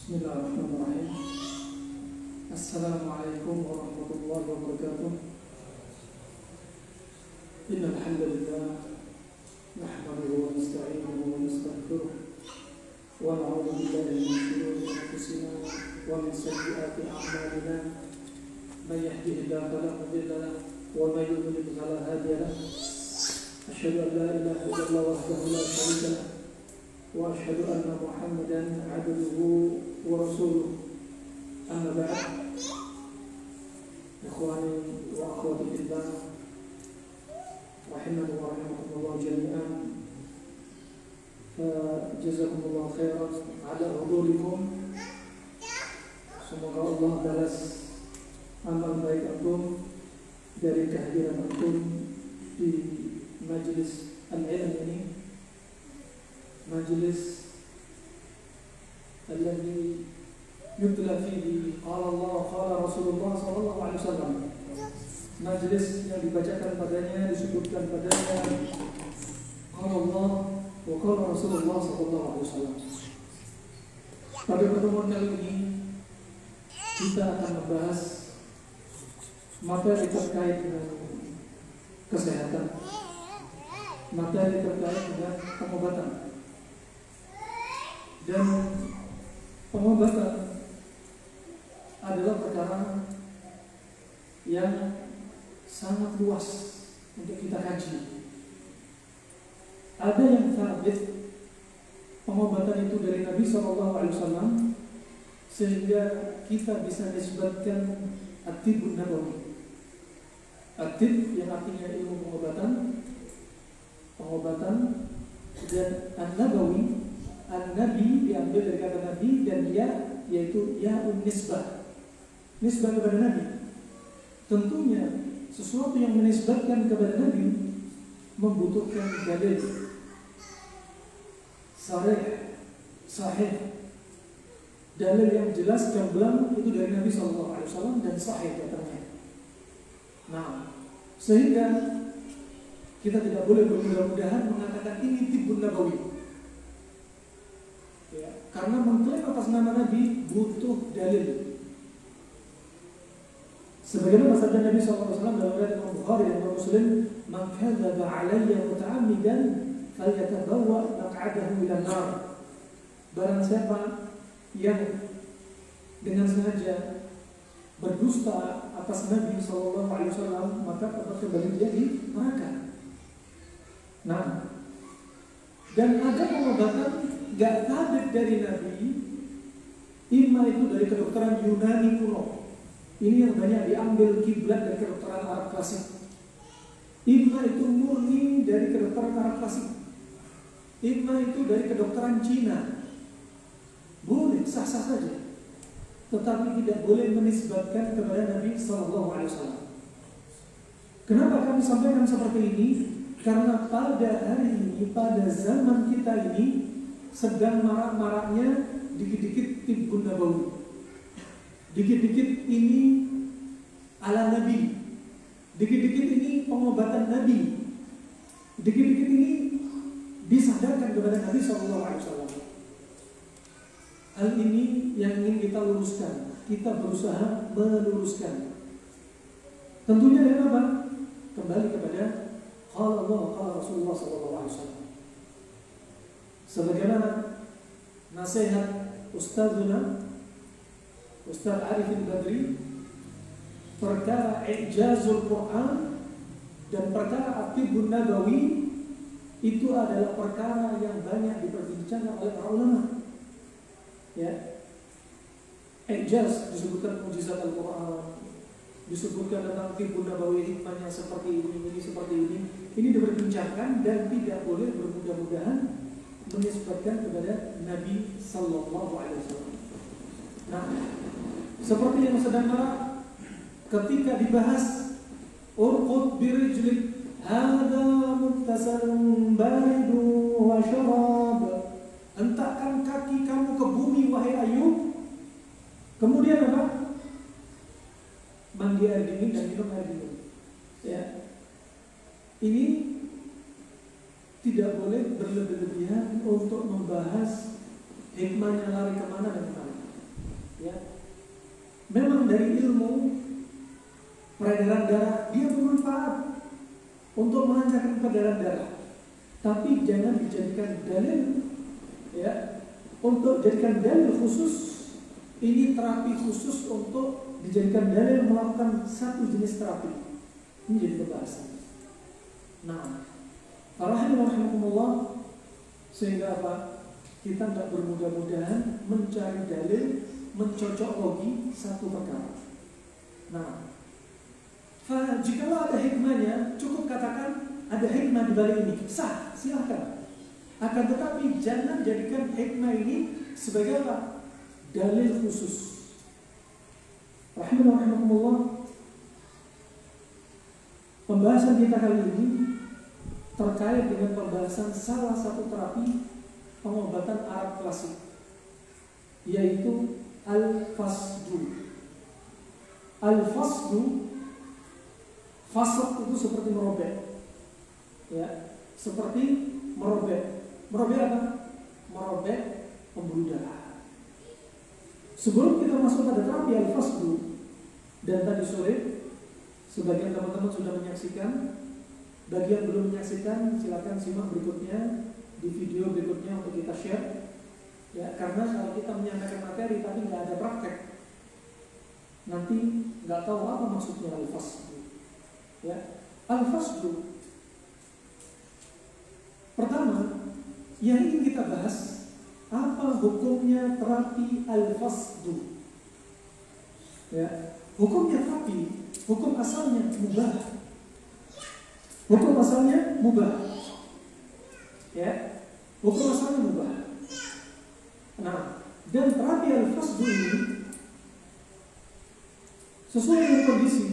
Bismillahirrahmanirrahim. Assalamualaikum warahmatullahi wabarakatuh. Innal hamdalillah nahmaduhu wa nasta'inuhu wa nastaghfiruh wa na'udzu billahi min shururi anfusina wa min sayyiati a'malina. May yahdihillahu fala mudilla lahu wa may yudlil fala hadiya lahu. Asyhadu an la ilaha illallah wahdahu la syarika lahu wa asyhadu anna Muhammadan 'abduhu wa rasuluh. Amma ba'd. Ikhwani wa akhwati fillah, rahimani wa rahimakumullah jami'an. Jazakumullah khairan ala hudurikum. Semoga Allah balas amal baik antum dari kehadiran antum di majlis al-ilm ini, majlis alladhi yutla fihi qala Allah qala Rasulullah sallallahu alaihi wasallam, majlis yang dibacakan padanya, disebutkan padanya qala Allah wa qala Rasulullah sallallahu alaihi wasallam. Pada pertemuan kali ini kita akan membahas materi terkait dengan kesehatan, materi terkait dengan pengobatan. Dan pengobatan adalah perkara yang sangat luas untuk kita kaji. Ada yang sabit pengobatan itu dari Nabi SAW, sehingga kita bisa nisbatkan at-tibbun nabawi. At-tibb yang artinya ilmu pengobatan, dan an-nabawi, an-nabi diambil dari kata nabi, dan ya yaitu ya'un nisbah, nisbah kepada nabi. Tentunya sesuatu yang menisbatkan kepada nabi membutuhkan dalil sahih, dalil yang jelas gamblang itu dari Nabi SAW dan sahih datangnya. Nah, sehingga kita tidak boleh bermudah-mudahan mengatakan ini tibbun nabawi, ya, karena mengklaim atas nama Nabi butuh dalil. Sebagaimana sabda Nabi SAW dalam riwayat Imam Bukhari dan Muslim, "Man kadzaba 'alayya muta'ammidan falyatabawwa maq'adahu minan nar." Barang siapa yang dengan sengaja berdusta atas Nabi SAW, maka tempat kembali dia di neraka. Nah, dan ada pengobatan gak sabit dari Nabi, imma itu dari kedokteran Yunani kuno. Ini yang banyak diambil kiblat dari kedokteran Arab klasik. Imma itu murni dari kedokteran Arab klasik. Imma itu dari kedokteran Cina. Boleh, sah-sah saja, tetapi tidak boleh menisbatkan kepada Nabi SAW. Kenapa kami sampaikan seperti ini? Karena pada hari ini, pada zaman kita ini, sedang marak-maraknya dikit-dikit tibbun nabawi, dikit-dikit ini ala Nabi, dikit-dikit ini pengobatan Nabi, dikit-dikit ini disadarkan kepada Nabi SAW. Hal ini yang ingin kita luruskan, kita berusaha meluruskan. Tentunya dari apa? Kembali kepada qala Allah qala Rasulullah SAW. Sebagaimana nasihat Ustazuna Ustaz Arifin Badri, perkara i'jazul Quran dan perkara at-tibbun nabawi itu adalah perkara yang banyak diperbincangkan oleh para ulama. Ya, i'jaz disebutkan mukjizat Al-Quran, disebutkan tentang tibbun nabawi, hikmahnya seperti ini seperti ini. Ini diperbincangkan dan tidak boleh bermudah-mudahan menisbatkan kepada Nabi Sallallahu Alaihi Wasallam. Nah, seperti yang sedang marak ketika dibahas urqud birijlik hadza muttasalun baridun wa syarab, hentakkan kaki kamu ke bumi wahai Ayub. Kemudian apa? Mandi air dingin dan minum air dingin. Ya, ini tidak boleh berlebih-lebihan untuk membahas hikmahnya lari kemana dan kemana. Ya, memang dari ilmu peredaran darah dia bermanfaat untuk melancarkan peredaran darah, tapi jangan dijadikan dalil, ya, untuk jadikan dalil khusus. Ini terapi khusus untuk dijadikan dalil melakukan satu jenis terapi. Ini jadi pembahasan. Nah, rahimahumullah, sehingga apa? Kita tidak bermudah-mudahan mencari dalil mencocok logi satu perkara. Nah, jikalau ada hikmahnya, cukup katakan ada hikmah di balik ini, sah, silahkan. Akan tetapi jangan jadikan hikmah ini sebagai apa? Dalil khusus. Rahimahumullah, pembahasan kita kali ini terkait dengan pembahasan salah satu terapi pengobatan Arab klasik, yaitu al-fasdu. Al-fasdu, fasad itu seperti merobek, ya, seperti merobek. Merobek apa? Merobek pembuluh darah. Sebelum kita masuk pada terapi al-fasdu, dan tadi sore sebagian teman-teman sudah menyaksikan, bagi yang belum menyaksikan silakan simak berikutnya di video berikutnya untuk kita share. Ya, karena kalau kita menyampaikan materi tapi nggak ada praktek, nanti nggak tahu apa maksudnya al-fasdu. Ya, al-fasdu. Pertama, yang ingin kita bahas, apa hukumnya terapi al-fasdu? Ya, hukumnya terapi, hukum asalnya mubah. Hukum asalnya mubah. Ya, hukum asalnya mubah. Nah, dan terapi al-fasdu ini sesuai dengan kondisi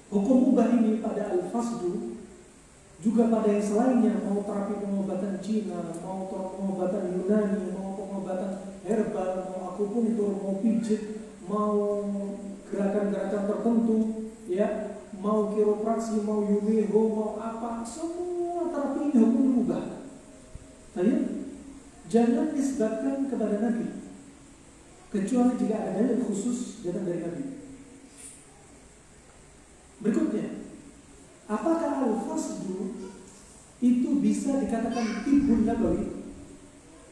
hukum mubah ini pada al-fasdu, juga pada yang selainnya, mau terapi pengobatan Cina, mau pengobatan Yunani, mau pengobatan herbal, mau akupunktur, mau pijit, mau gerakan-gerakan tertentu, ya, mau kiropraksi, mau yumeho, mau apa, semua terapi ini hukum mubah. Tanya, jangan nisbatkan kepada Nabi, kecuali jika ada dalil khusus datang dari Nabi. Berikutnya, apakah al-fasdu itu bisa dikatakan tibbun nabawi?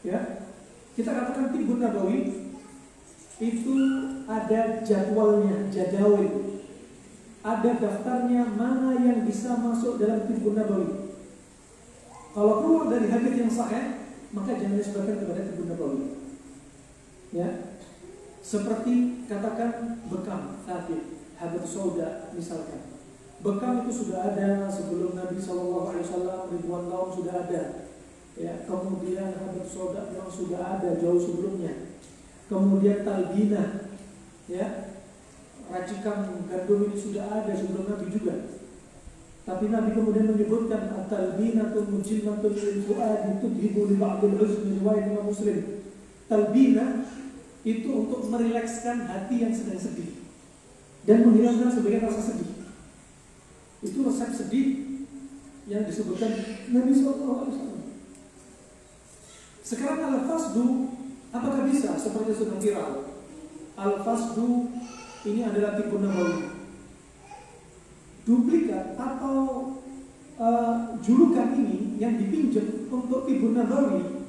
Ya, kita katakan tibbun nabawi itu ada jadwalnya, jadawil, ada daftarnya mana yang bisa masuk dalam tibbun nabawi. Kalau keluar dari hadis yang sahih, maka jangan disebutkan kepada tibbun nabawi. Ya, seperti katakan bekam, tadi habat sauda misalkan. Bekam itu sudah ada sebelum Nabi SAW ribuan tahun sudah ada. Ya, kemudian habat sauda yang sudah ada jauh sebelumnya. Kemudian talbina, ya, racikan gandum ini sudah ada sebelum Nabi juga. Tapi Nabi kemudian menyebutkan at-talbinatu mujillatun lil fuadi tudhibu li ba'dil huzni, riwayat Imam Muslim. Talbina itu untuk merilekskan hati yang sedang sedih dan menghilangkan sebagian rasa sedih. Itu resep sedih yang disebutkan Nabi SAW. Sekarang al-fasdu, apakah bisa seperti sedang viral? Al-fasdu ini adalah tibbun nabawi. Duplikat atau julukan ini yang dipinjam untuk tibbun nabawi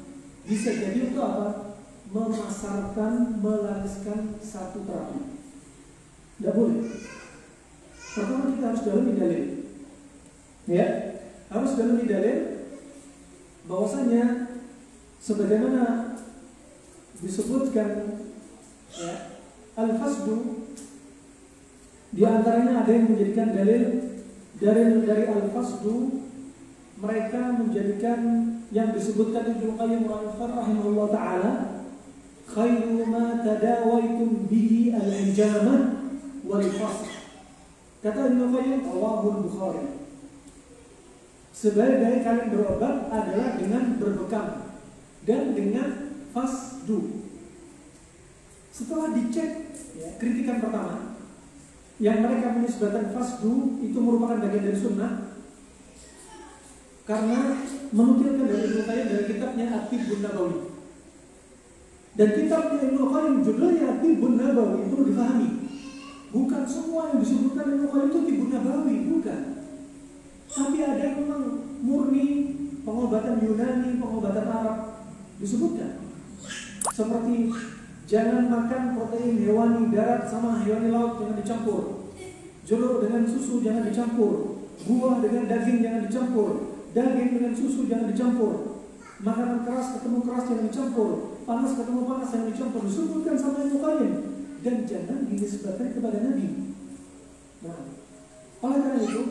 bisa jadi untuk apa? Memasarkan, melariskan satu terapi. Tidak boleh. Pertama kita harus dalami dalil. Ya, harus dalami dalil bahwasanya sebagaimana disebutkan, ya, al-fasdu di antaranya ada yang menjadikan dalil dari al-fasdu, mereka menjadikan yang disebutkan Ibnu Qayyim rahimahullah taala, khairu ma tadawaitum bihi al-hijamah wal fasd. Kata Ibnu Qayyim, rawahul Bukhari, sebaik-baik kalian berobat adalah dengan berbekam dan dengan fasdu. Setelah dicek, ya, kritikan pertama yang mereka menisbatkan fasdu itu merupakan bagian dari sunnah, karena menukilkan dari Ibnu Qayyim dari kitabnya At-Tibbun Nabawi. Dan kitab Ibnu Qayyim judulnya Tibbun Nabawi, perlu difahami. Bukan semua yang disebutkan Ibnu Qayyim itu Tibbun Nabawi, bukan. Tapi ada yang memang murni pengobatan Yunani, pengobatan Arab disebutkan. Seperti jangan makan protein hewani darat sama hewani laut, jangan dicampur. Jeruk dengan susu jangan dicampur. Buah dengan daging jangan dicampur. Daging dengan susu jangan dicampur. Makanan keras ketemu keras jangan dicampur. Panas ketemu panas jangan dicampur. Disebutkan sama Ibnu Qayyim. Dan jangan dinisbatkan kepada Nabi. Nah, oleh karena itu,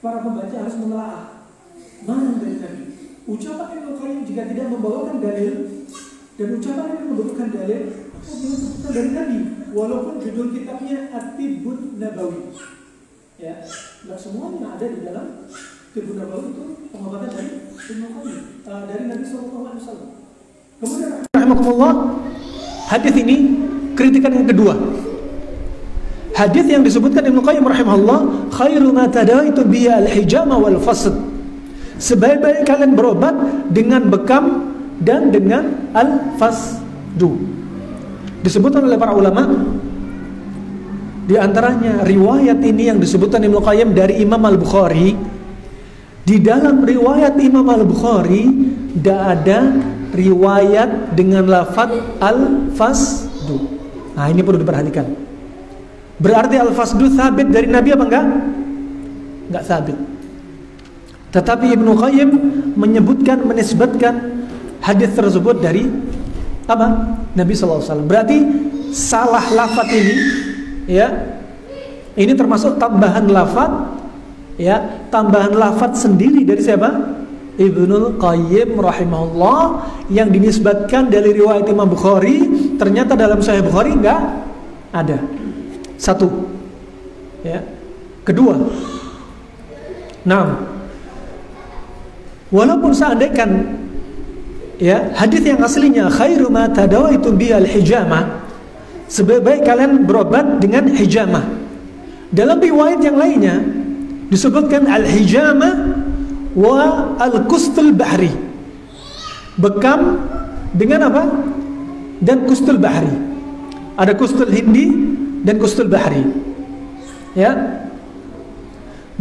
para pembaca harus menelaah mana dari Nabi. Ucapan Ibnu Qayyim jika tidak membawakan dalil, dan ucapan yang membutuhkan dalil, maka disebutkan dari Nabi. Walaupun judul kitabnya At-Tibbun Nabawi. Ya, nggak semuanya ada di dalam Tibbun Nabawi itu pengobatan dari Ibnu Qayyim, dari Nabi SAW. Kemudian rahimahumullah, hadis ini kritikan yang kedua. Hadis yang disebutkan Ibnu Qayyim rahimahullah, khairu ma tadawaitu bihi al-hijama wal fasd. Sebaik-baik kalian berobat dengan bekam dan dengan al-fasdu. Disebutkan oleh para ulama, di antaranya riwayat ini yang disebutkan Ibnu Qayyim dari Imam Al-Bukhari. Di dalam riwayat Imam Al-Bukhari tidak ada riwayat dengan lafaz al-fasdu. Nah, ini perlu diperhatikan. Berarti al-fasdu sabit dari Nabi apa enggak? Enggak sabit. Tetapi Ibnu Qayyim menyebutkan, menisbatkan hadis tersebut dari apa? Nabi SAW. Berarti salah lafaz ini, ya, ini termasuk tambahan lafaz, ya, tambahan lafaz sendiri dari siapa? Ibnu Qayyim rahimahullah, yang dinisbatkan dari riwayat Imam Bukhari. Ternyata dalam Sahih Bukhari enggak ada. Satu, ya. Kedua, nah, walaupun seandainya, ya, hadis yang aslinya khairu ma tadawaitum bi al-hijama, sebaik kalian berobat dengan hijama. Dalam riwayat yang lainnya disebutkan al-hijama wa al-kustul bahri, bekam dengan apa? Dan kustul bahri. Ada kustul hindi dan kustul bahri, ya,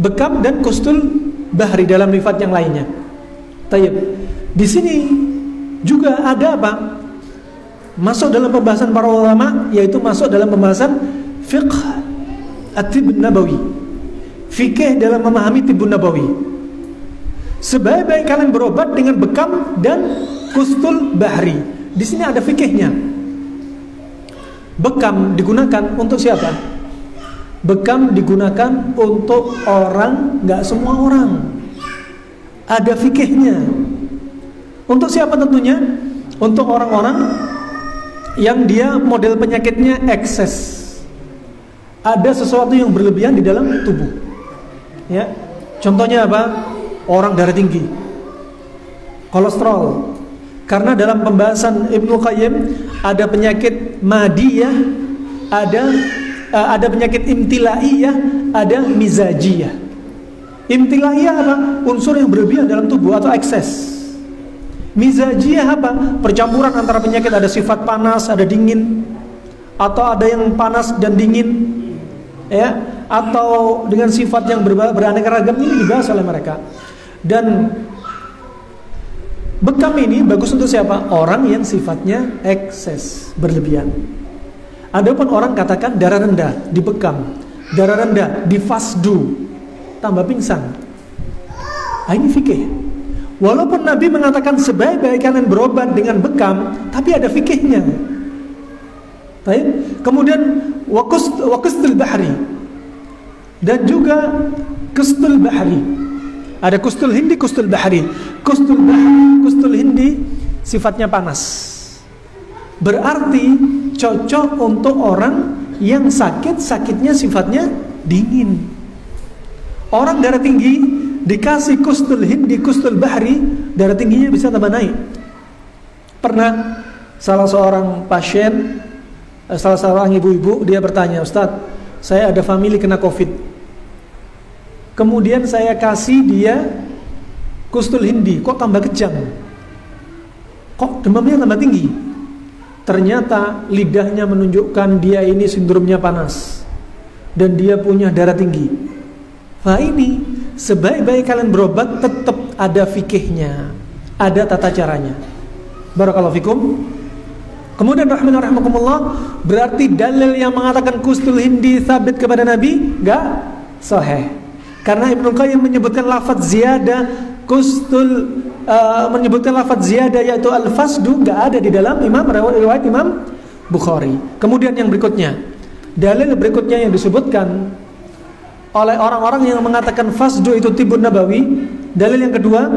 bekam dan kustul bahri dalam riwayat yang lainnya. Tayyib. Di sini juga ada apa? Masuk dalam pembahasan para ulama, yaitu masuk dalam pembahasan fiqh at-Tibbun Nabawi, fikih dalam memahami Tibbun Nabawi. Sebaik-baik kalian berobat dengan bekam dan kustul bahri. Di sini ada fikihnya. Bekam digunakan untuk siapa? Bekam digunakan untuk orang, nggak semua orang. Ada fikihnya. Untuk siapa tentunya? Untuk orang-orang yang dia model penyakitnya ekses. Ada sesuatu yang berlebihan di dalam tubuh. Ya. Contohnya apa? Orang darah tinggi, kolesterol. Karena dalam pembahasan Ibnu Qayyim ada penyakit madiyah, ada penyakit imtilaiyah, ada mizajiyah. Imtilaiyah apa? Unsur yang berlebihan dalam tubuh atau ekses. Mizajiyah apa? Percampuran antara penyakit, ada sifat panas, ada dingin, atau ada yang panas dan dingin, ya, atau dengan sifat yang beraneka ragam. Ini dibahas oleh mereka. Dan bekam ini bagus untuk siapa? Orang yang sifatnya ekses, berlebihan. Adapun orang katakan darah rendah dibekam, darah rendah difasdu, tambah pingsan. Nah, ini fikih. Walaupun Nabi mengatakan sebaik-baik kalian berobat dengan bekam, tapi ada fikihnya. Baik. Kemudian wakustul bahri, dan juga kustul bahri. Ada kustul hindi, kustul bahri. Kustul hindi sifatnya panas. Berarti cocok untuk orang yang sakitnya sifatnya dingin. Orang darah tinggi dikasih kustul hindi, kustul bahri, darah tingginya bisa tambah naik. Pernah salah seorang pasien, salah seorang ibu-ibu, dia bertanya, "Ustadz, saya ada famili kena COVID. Kemudian saya kasih dia kustul hindi, kok tambah kejang? Kok demamnya tambah tinggi?" ternyata lidahnya menunjukkan dia ini sindromnya panas dan dia punya darah tinggi. Nah ini sebaik-baik kalian berobat tetap ada fikihnya, ada tata caranya. Barakallahu fikum. Kemudian rahimakumullah, berarti dalil yang mengatakan kustul hindi sabit kepada Nabi enggak sahih. Karena Ibnu Qayyim menyebutkan lafaz ziyadah kustul, menyebutkan lafaz ziyadah yaitu al-fasdu enggak ada di dalam riwayat Imam Bukhari. Kemudian yang berikutnya, dalil berikutnya yang disebutkan oleh orang-orang yang mengatakan fasdu itu tibun nabawi, dalil yang kedua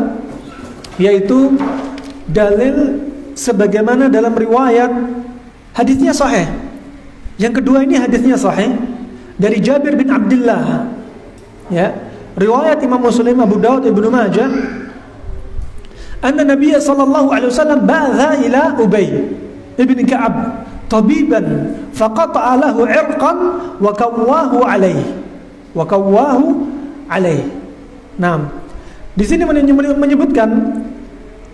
yaitu dalil sebagaimana dalam riwayat hadisnya sahih. Yang kedua ini hadisnya sahih dari Jabir bin Abdullah. Ya, riwayat Imam Muslim, Abu Daud, Ibnu Majah. Anna Nabiy sallallahu alaihi wasallam ba'atha ila Ubay ibn Ka'ab tabiban faqata'a lahu 'irqan wa kawwahu alaihi. Wa kawwahu alaihi. Nah, di sini menyebutkan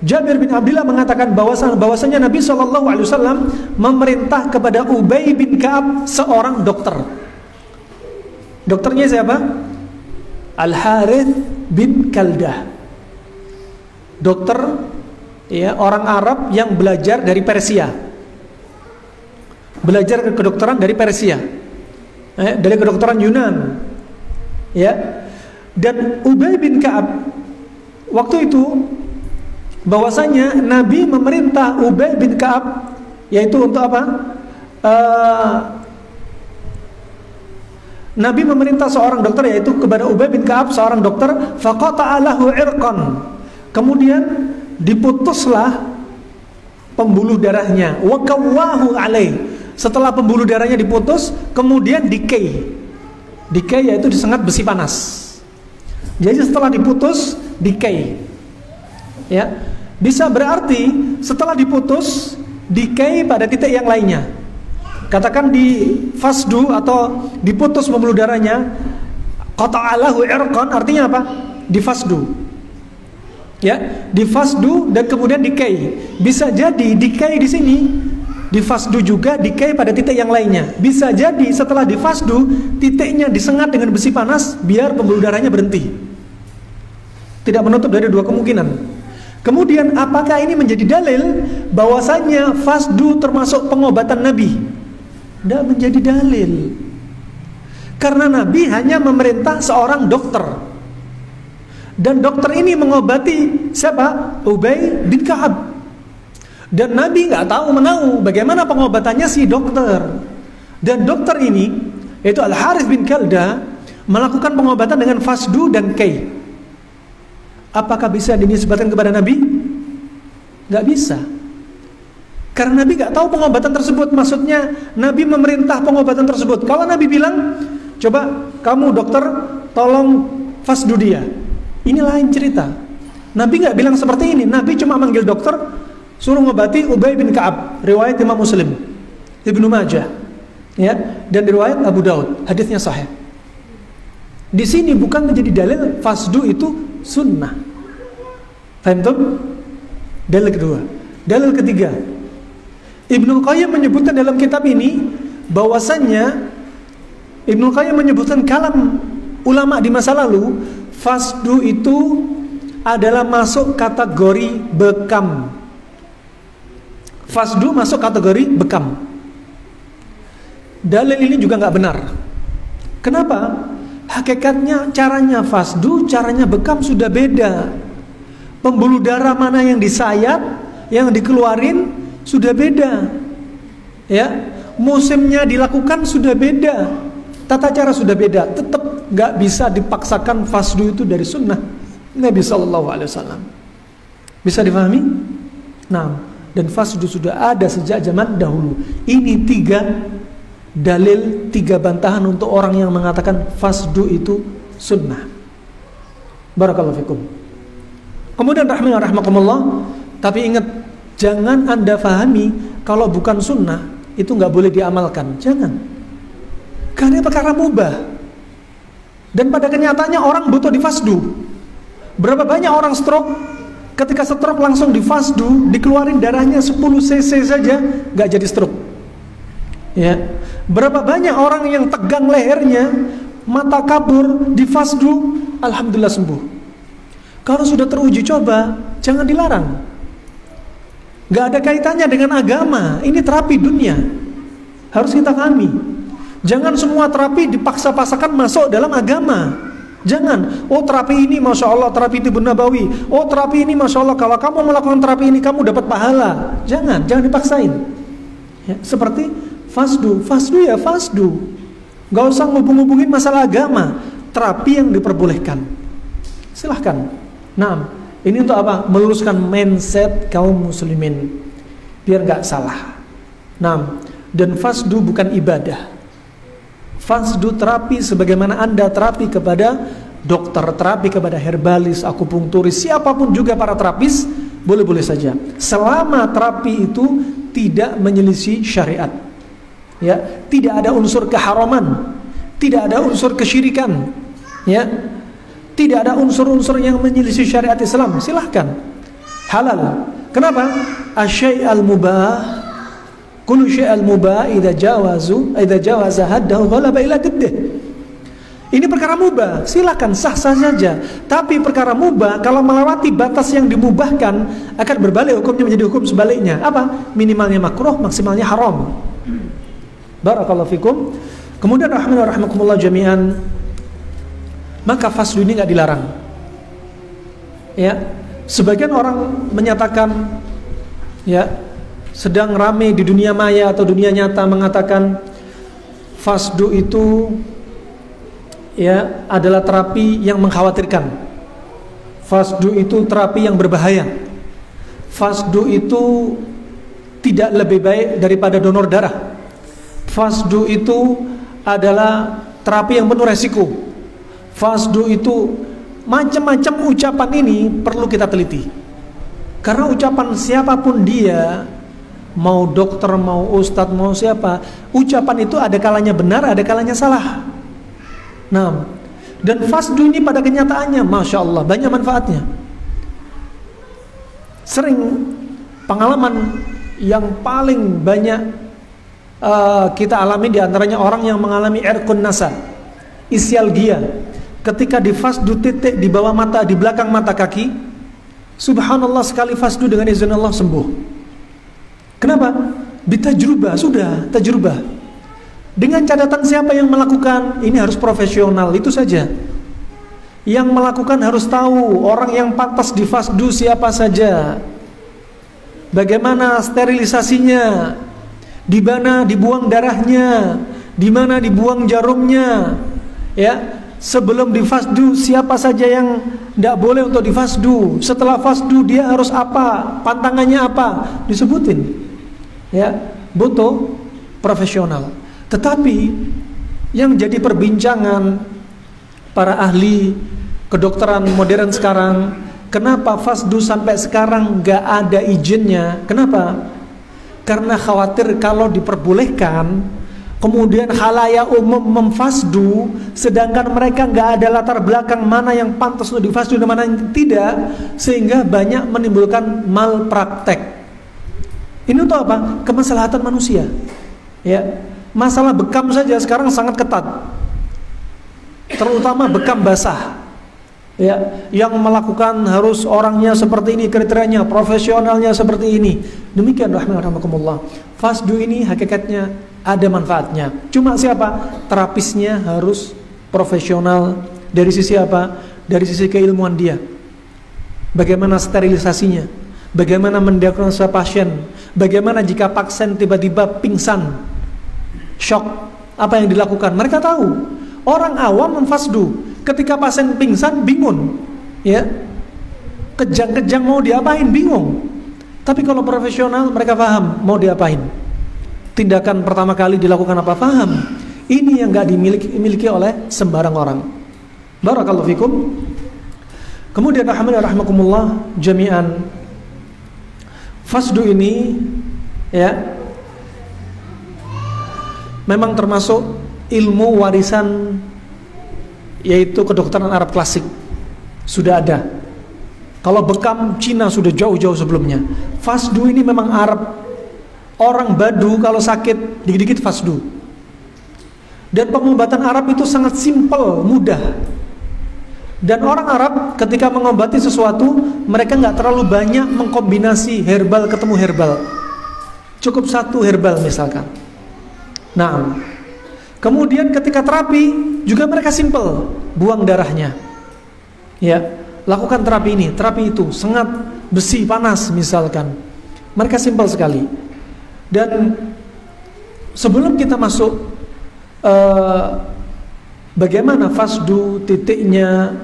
Jabir bin Abdullah mengatakan bahwasanya Nabi SAW memerintah kepada Ubay bin Ka'ab seorang dokter. Dokternya siapa? Al-Harith bin Kaldah. Dokter ya, orang Arab yang belajar dari Persia. Belajar kedokteran dari Persia. Dari kedokteran Yunan. Ya. Dan Ubay bin Ka'ab waktu itu bahwasanya Nabi memerintah Ubay bin Ka'ab yaitu untuk apa? Nabi memerintah seorang dokter yaitu kepada Ubay bin Ka'ab seorang dokter, faqata'a lahu 'irqan. Kemudian diputuslah pembuluh darahnya, wa kawwahu alaih. Setelah pembuluh darahnya diputus, kemudian dikei. Dikei yaitu disengat besi panas. Jadi setelah diputus, dikei. Ya. Bisa berarti setelah diputus, dikei pada titik yang lainnya. Katakan di fasdu atau diputus pembuluh darahnya, qata'alahu 'irqan artinya apa? Di fasdu. Ya, di fasdu dan kemudian dikei. Bisa jadi dikei di sini, di fasdu juga dikei pada titik yang lainnya. Bisa jadi setelah di fasdu titiknya disengat dengan besi panas biar pembuluh darahnya berhenti. Tidak menutup dari dua kemungkinan. Kemudian apakah ini menjadi dalil bahwasanya fasdu termasuk pengobatan Nabi? Tidak menjadi dalil. Karena Nabi hanya memerintah seorang dokter. Dan dokter ini mengobati siapa? Ubay bin Ka'ab. Dan Nabi nggak tahu menahu bagaimana pengobatannya si dokter. Dan dokter ini yaitu Al-Harith bin Kaldah melakukan pengobatan dengan fasdu dan kei. Apakah bisa dinisbatkan kepada Nabi? Nggak bisa. Karena Nabi nggak tahu pengobatan tersebut. Maksudnya Nabi memerintah pengobatan tersebut. Kalau Nabi bilang, coba kamu dokter tolong fasdu dia, ini lain cerita. Nabi nggak bilang seperti ini. Nabi cuma manggil dokter, suruh ngobati Ubay bin Ka'ab. Riwayat Imam Muslim, Ibnu Majah, ya, dan riwayat Abu Daud. Hadisnya sahih. Di sini bukan menjadi dalil fasdu itu sunnah. Paham tuh? Dalil kedua. Dalil ketiga, Ibnu Qayyim menyebutkan dalam kitab ini bahwasannya Ibnu Qayyim menyebutkan kalam ulama di masa lalu, fasdu itu adalah masuk kategori bekam. Fasdu masuk kategori bekam. Dalil ini juga nggak benar. Kenapa? Hakikatnya caranya fasdu, caranya bekam sudah beda. Pembuluh darah mana yang disayat, yang dikeluarin sudah beda. Ya, musimnya dilakukan sudah beda. Tata cara sudah beda. Tetap nggak bisa dipaksakan fasdu itu dari sunnah Nabi SAW. Bisa difahami? Nah, dan fasdu sudah ada sejak zaman dahulu. Ini tiga dalil, tiga bantahan untuk orang yang mengatakan fasdu itu sunnah. Barakallahu fikum. Kemudian rahimakumullah, tapi ingat, jangan Anda fahami kalau bukan sunnah itu nggak boleh diamalkan. Jangan. Karena perkara mubah. Dan pada kenyataannya orang butuh di fasdu. Berapa banyak orang stroke Ketika stroke langsung di fasdu, dikeluarin darahnya 10 cc saja, nggak jadi stroke. Ya, berapa banyak orang yang tegang lehernya, mata kabur di fasdu, alhamdulillah sembuh. Kalau sudah teruji coba, jangan dilarang. Nggak ada kaitannya dengan agama. Ini terapi dunia, harus kita pahami. Jangan semua terapi dipaksa-paksakan masuk dalam agama. Jangan, oh terapi ini Masya Allah, terapi Tibun Nabawi, oh terapi ini Masya Allah, kalau kamu melakukan terapi ini kamu dapat pahala. Jangan dipaksain ya, seperti fasdu ya fasdu, gak usah ngubung-ngubungin masalah agama. Terapi yang diperbolehkan, silahkan. Nah, ini untuk apa? Meluruskan mindset kaum muslimin biar gak salah. Nah, dan fasdu bukan ibadah. Fasdu terapi sebagaimana Anda terapi kepada dokter, terapi kepada herbalis, akupunkturis, siapapun juga para terapis, boleh-boleh saja. Selama terapi itu tidak menyelisih syariat. Ya, tidak ada unsur keharaman, tidak ada unsur kesyirikan, ya. Tidak ada unsur-unsur yang menyelisih syariat Islam, silahkan. Halal. Kenapa? Asyai' al-mubah, kullu syai'al mubah idza jawaza haddahu ghalaba ila diddih. Ini perkara mubah, silakan sah-sah saja. Tapi perkara mubah kalau melewati batas yang dimubahkan akan berbalik hukumnya menjadi hukum sebaliknya. Apa? Minimalnya makruh, maksimalnya haram. Barakallahu fikum. Kemudian rahimakumullah jami'an, maka fasdu ini enggak dilarang. Ya. Sebagian orang menyatakan ya, sedang rame di dunia maya atau dunia nyata mengatakan fasdu itu ya adalah terapi yang mengkhawatirkan. Fasdu itu terapi yang berbahaya. Fasdu itu tidak lebih baik daripada donor darah. Fasdu itu adalah terapi yang penuh resiko. Fasdu itu macam-macam ucapan ini perlu kita teliti. Karena ucapan siapapun dia, mau dokter, mau ustadz, mau siapa, ucapan itu ada kalanya benar, ada kalanya salah. Nah, dan fasdu ini pada kenyataannya, Masya Allah, banyak manfaatnya. Sering pengalaman yang paling banyak kita alami diantaranya orang yang mengalami irqun nasa, isyalgia. Ketika di fasdu titik di bawah mata, di belakang mata kaki, subhanallah sekali fasdu dengan izin Allah sembuh. Kenapa? Bitajrubah, sudah tajrubah. Dengan catatan siapa yang melakukan, ini harus profesional, itu saja. Yang melakukan harus tahu orang yang pantas di fasdu siapa saja, bagaimana sterilisasinya, di mana dibuang darahnya, di mana dibuang jarumnya, ya. Sebelum di fasdu siapa saja yang tidak boleh untuk di fasdu, setelah fasdu dia harus apa, pantangannya apa, disebutin. Ya, butuh profesional. Tetapi yang jadi perbincangan para ahli kedokteran modern sekarang, kenapa fasdu sampai sekarang nggak ada izinnya? Kenapa? Karena khawatir kalau diperbolehkan, kemudian khalayak umum memfasdu, sedangkan mereka nggak ada latar belakang mana yang pantas untuk difasdu dan mana yang tidak, sehingga banyak menimbulkan malpraktek. Ini untuk apa? Kemaslahatan manusia. Ya, masalah bekam saja sekarang sangat ketat, terutama bekam basah. Ya, yang melakukan harus orangnya seperti ini, kriterianya profesionalnya seperti ini. Demikian rahimakumullah. Fasdu ini hakikatnya ada manfaatnya. Cuma siapa? Terapisnya harus profesional. Dari sisi apa? Dari sisi keilmuan dia. Bagaimana sterilisasinya? Bagaimana mendiagnosa pasien? Bagaimana jika pasien tiba-tiba pingsan, shock? Apa yang dilakukan? Mereka tahu. Orang awam memfasdu. Ketika pasien pingsan, bingung, ya, kejang-kejang mau diapain, bingung. Tapi kalau profesional, mereka paham mau diapain. Tindakan pertama kali dilakukan apa, paham. Ini yang gak dimiliki oleh sembarang orang. Barakallahu fikum. Kemudian rahimakumullah jami'an, fasdu ini ya memang termasuk ilmu warisan, yaitu kedokteran Arab klasik. Sudah ada Kalau bekam Cina sudah jauh-jauh sebelumnya. Fasdu ini memang Arab. Orang Badu kalau sakit dikit-dikit fasdu. Dan pengobatan Arab itu sangat simpel, mudah. Dan orang Arab ketika mengobati sesuatu, mereka nggak terlalu banyak mengkombinasi herbal ketemu herbal. Cukup satu herbal misalkan. Nah, kemudian ketika terapi juga mereka simpel, buang darahnya. Ya, lakukan terapi ini, terapi itu, sengat besi panas misalkan. Mereka simpel sekali. Dan sebelum kita masuk bagaimana fasdu titiknya,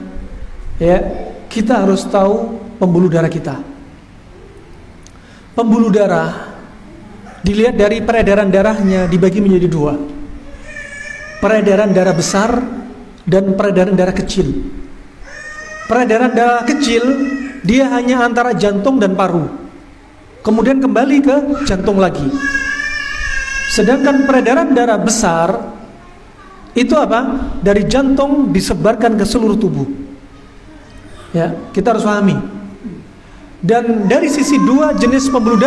ya, kita harus tahu pembuluh darah kita. Pembuluh darah dilihat dari peredaran darahnya dibagi menjadi dua. Peredaran darah besar dan peredaran darah kecil. Peredaran darah kecil dia hanya antara jantung dan paru, kemudian kembali ke jantung lagi. Sedangkan peredaran darah besar itu apa? Dari jantung disebarkan ke seluruh tubuh. Ya, kita harus pahami. Dan dari sisi dua jenis pembuluh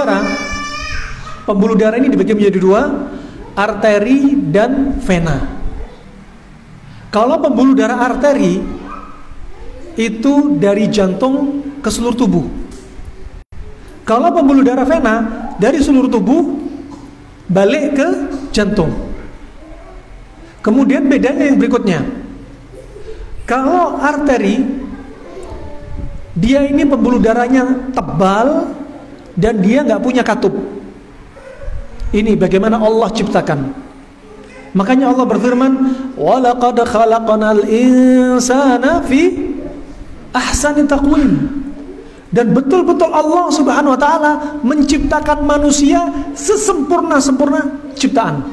darah ini dibagi menjadi dua, arteri dan vena. Kalau pembuluh darah arteri itu dari jantung ke seluruh tubuh. Kalau pembuluh darah vena dari seluruh tubuh balik ke jantung. Kemudian bedanya yang berikutnya. Kalau arteri, dia ini pembuluh darahnya tebal dan dia nggak punya katup. Ini bagaimana Allah ciptakan. Makanya Allah berfirman, "Walaqad khalaqnal insana fi ahsani taqwim." Dan betul-betul Allah Subhanahu wa taala menciptakan manusia sesempurna-sempurna ciptaan.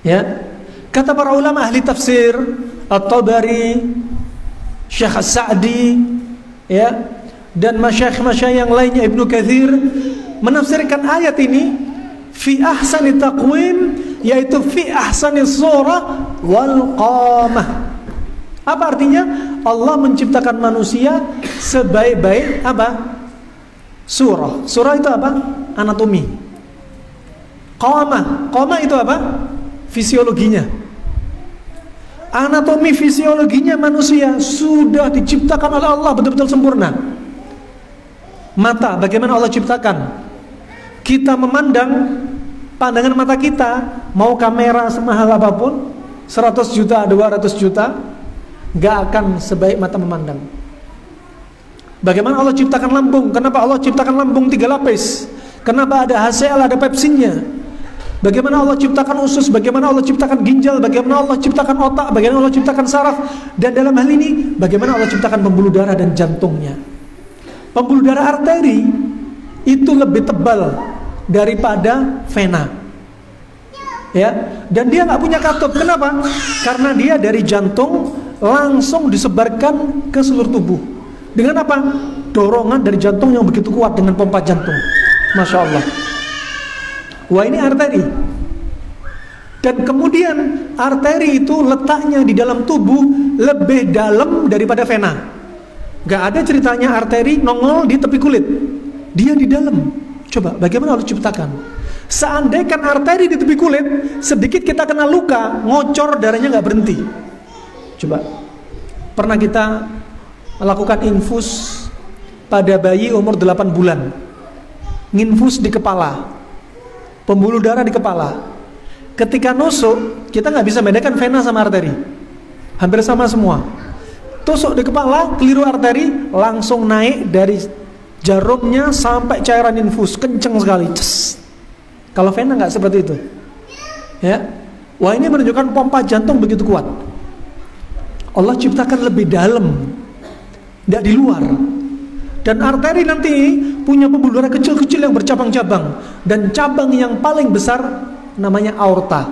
Ya. Kata para ulama ahli tafsir, At-Tabari, Syekh As-Sa'di, ya, dan masyayikh-masyayikh yang lainnya, Ibnu Katsir, menafsirkan ayat ini fi ahsani taqwim, yaitu fi ahsani surah wal qamah. Apa artinya? Allah menciptakan manusia sebaik-baik apa? Surah. Surah itu apa? Anatomi. Qamah. Qamah itu apa? Fisiologinya. Anatomi fisiologinya manusia sudah diciptakan oleh Allah betul-betul sempurna. Mata, bagaimana Allah ciptakan? Kita memandang, pandangan mata kita, mau kamera semahal apapun, 100 juta, 200 juta, gak akan sebaik mata memandang. Bagaimana Allah ciptakan lambung? Kenapa Allah ciptakan lambung 3 lapis? Kenapa ada HCl, ada pepsinnya? Bagaimana Allah ciptakan usus? Bagaimana Allah ciptakan ginjal? Bagaimana Allah ciptakan otak? Bagaimana Allah ciptakan saraf? Dan dalam hal ini, bagaimana Allah ciptakan pembuluh darah dan jantungnya? Pembuluh darah arteri itu lebih tebal daripada vena. Ya, dan dia nggak punya katup. Kenapa? Karena dia dari jantung langsung disebarkan ke seluruh tubuh. Dengan apa? Dorongan dari jantung yang begitu kuat dengan pompa jantung. Masya Allah. Wah, ini arteri. Dan kemudian arteri itu letaknya di dalam tubuh lebih dalam daripada vena. Gak ada ceritanya arteri nongol di tepi kulit. Dia di dalam. Coba, bagaimana Allah ciptakan? Seandainya arteri di tepi kulit, sedikit kita kena luka, ngocor, darahnya gak berhenti. Coba, pernah kita melakukan infus pada bayi umur 8 bulan. Nginfus di kepala, pembuluh darah di kepala. Ketika nusuk, kita nggak bisa bedakan vena sama arteri. Hampir sama semua. Tusuk di kepala, keliru arteri, langsung naik dari jarumnya sampai cairan infus, kenceng sekali. Ces. Kalau vena nggak seperti itu. Ya, wah, ini menunjukkan pompa jantung begitu kuat. Allah ciptakan lebih dalam, tidak di luar. Dan arteri nanti punya pembuluh darah kecil-kecil yang bercabang-cabang. Dan cabang yang paling besar namanya aorta.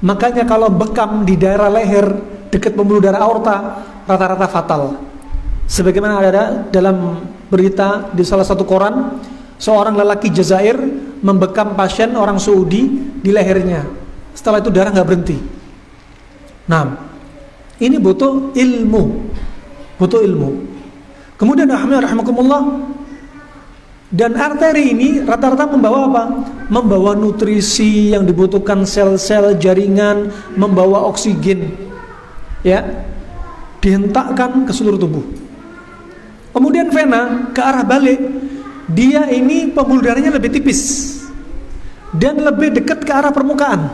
Makanya kalau bekam di daerah leher dekat pembuluh darah aorta, rata-rata fatal. Sebagaimana ada dalam berita di salah satu koran, seorang lelaki Jazair membekam pasien orang Saudi di lehernya. Setelah itu darah nggak berhenti. Nah, ini butuh ilmu. Butuh ilmu. Kemudian rahimakumullah, dan arteri ini rata-rata membawa apa? Membawa nutrisi yang dibutuhkan sel-sel jaringan, membawa oksigen, ya, dihentakkan ke seluruh tubuh. Kemudian vena ke arah balik, dia ini pembuluh darahnya lebih tipis dan lebih dekat ke arah permukaan.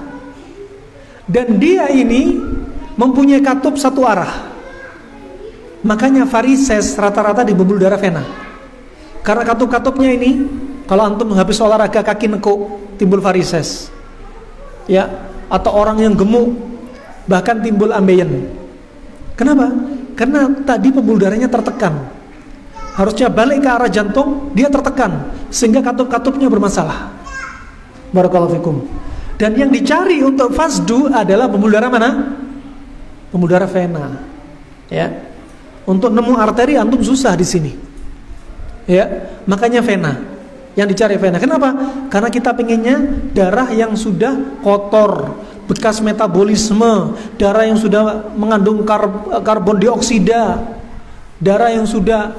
Dan dia ini mempunyai katup satu arah. Makanya varises rata-rata di pembuluh darah vena. Karena katup-katupnya ini, kalau antum habis olahraga kaki nekuk, timbul varises, ya, atau orang yang gemuk bahkan timbul ambeien. Kenapa? Karena tadi pembuluh darahnya tertekan. Harusnya balik ke arah jantung, dia tertekan sehingga katup-katupnya bermasalah. Barakallahu fikum. Dan yang dicari untuk fasdu adalah pembuluh darah mana? Pembuluh darah vena. Ya. Untuk nemu arteri antum susah di sini. Ya, makanya vena. Yang dicari vena. Kenapa? Karena kita pengennya darah yang sudah kotor, bekas metabolisme, darah yang sudah mengandung karbon dioksida, darah yang sudah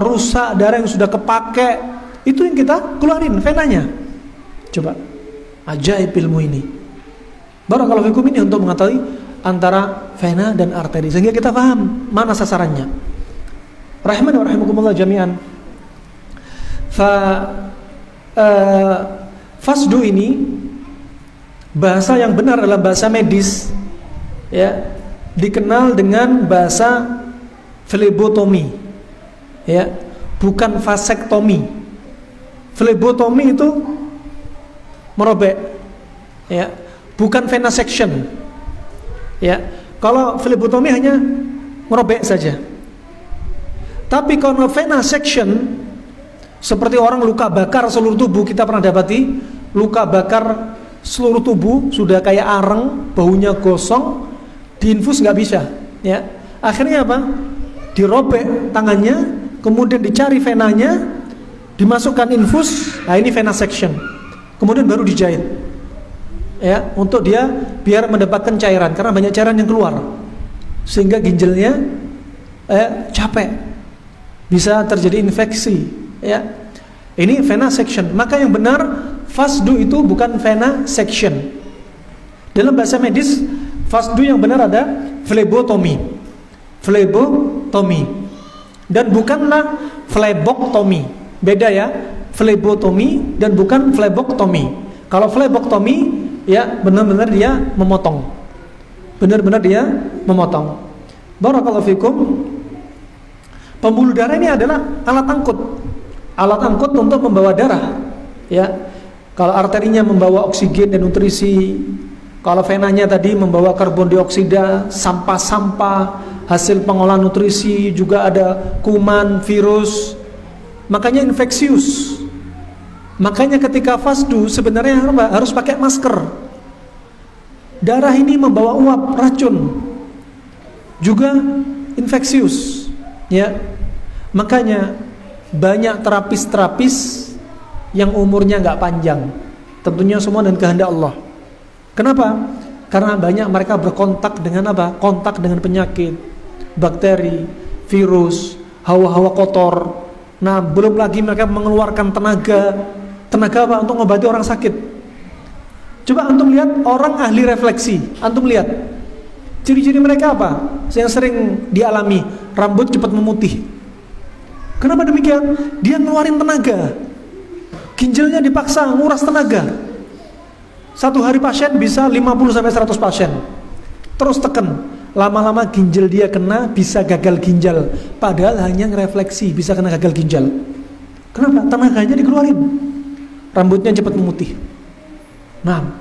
rusak, darah yang sudah kepake, itu yang kita keluarin venanya. Coba, ajaib ilmu ini. Barakallahu fikum, ini untuk mengetahui antara vena dan arteri sehingga kita paham mana sasarannya. Rahimani wa rahimakumullah jami'an. Fasdu ini bahasa yang benar adalah bahasa medis, ya, dikenal dengan bahasa flebotomi, ya, bukan vasektomi. Flebotomi itu merobek, ya, bukan venesection, ya. Kalau flebotomi hanya merobek saja. Tapi kalau venesection, seperti orang luka bakar seluruh tubuh, kita pernah dapati luka bakar seluruh tubuh sudah kayak areng, baunya gosong, diinfus nggak bisa, ya. Akhirnya apa? Dirobek tangannya, kemudian dicari venanya, dimasukkan infus. Nah, ini venesection. Kemudian baru dijahit, ya, untuk dia biar mendapatkan cairan, karena banyak cairan yang keluar sehingga ginjalnya capek, bisa terjadi infeksi, ya. Ini venesection. Maka yang benar fasdu itu bukan venesection. Dalam bahasa medis, fasdu yang benar ada flebotomi. Flebotomi. Dan bukanlah fleboktomi. Beda ya, flebotomi dan bukan fleboktomi. Kalau fleboktomi, ya, benar-benar dia memotong. Benar-benar dia memotong. Barakallahu fikum. Pembuluh darah ini adalah alat angkut. Alat angkut untuk membawa darah, ya. Kalau arterinya membawa oksigen dan nutrisi, kalau venanya tadi membawa karbon dioksida, sampah-sampah, hasil pengolahan nutrisi, juga ada kuman, virus. Makanya infeksius. Makanya ketika fasdu sebenarnya harus pakai masker. Darah ini membawa uap racun, juga infeksius, ya. Makanya banyak terapis-terapis yang umurnya nggak panjang, tentunya semua dan kehendak Allah. Kenapa? Karena banyak mereka berkontak dengan apa? Kontak dengan penyakit, bakteri, virus, hawa-hawa kotor. Nah, belum lagi mereka mengeluarkan tenaga apa? Untuk mengobati orang sakit. Coba antum lihat orang ahli refleksi, antum lihat ciri-ciri mereka apa? Yang sering dialami, rambut cepat memutih. Kenapa demikian? Dia ngeluarin tenaga, ginjalnya dipaksa nguras tenaga. Satu hari pasien bisa 50-100 pasien, terus tekan. Lama-lama ginjal dia kena, bisa gagal ginjal. Padahal hanya ngerefleksi, bisa kena gagal ginjal. Kenapa? Tenaganya dikeluarin, rambutnya cepat memutih. Nah,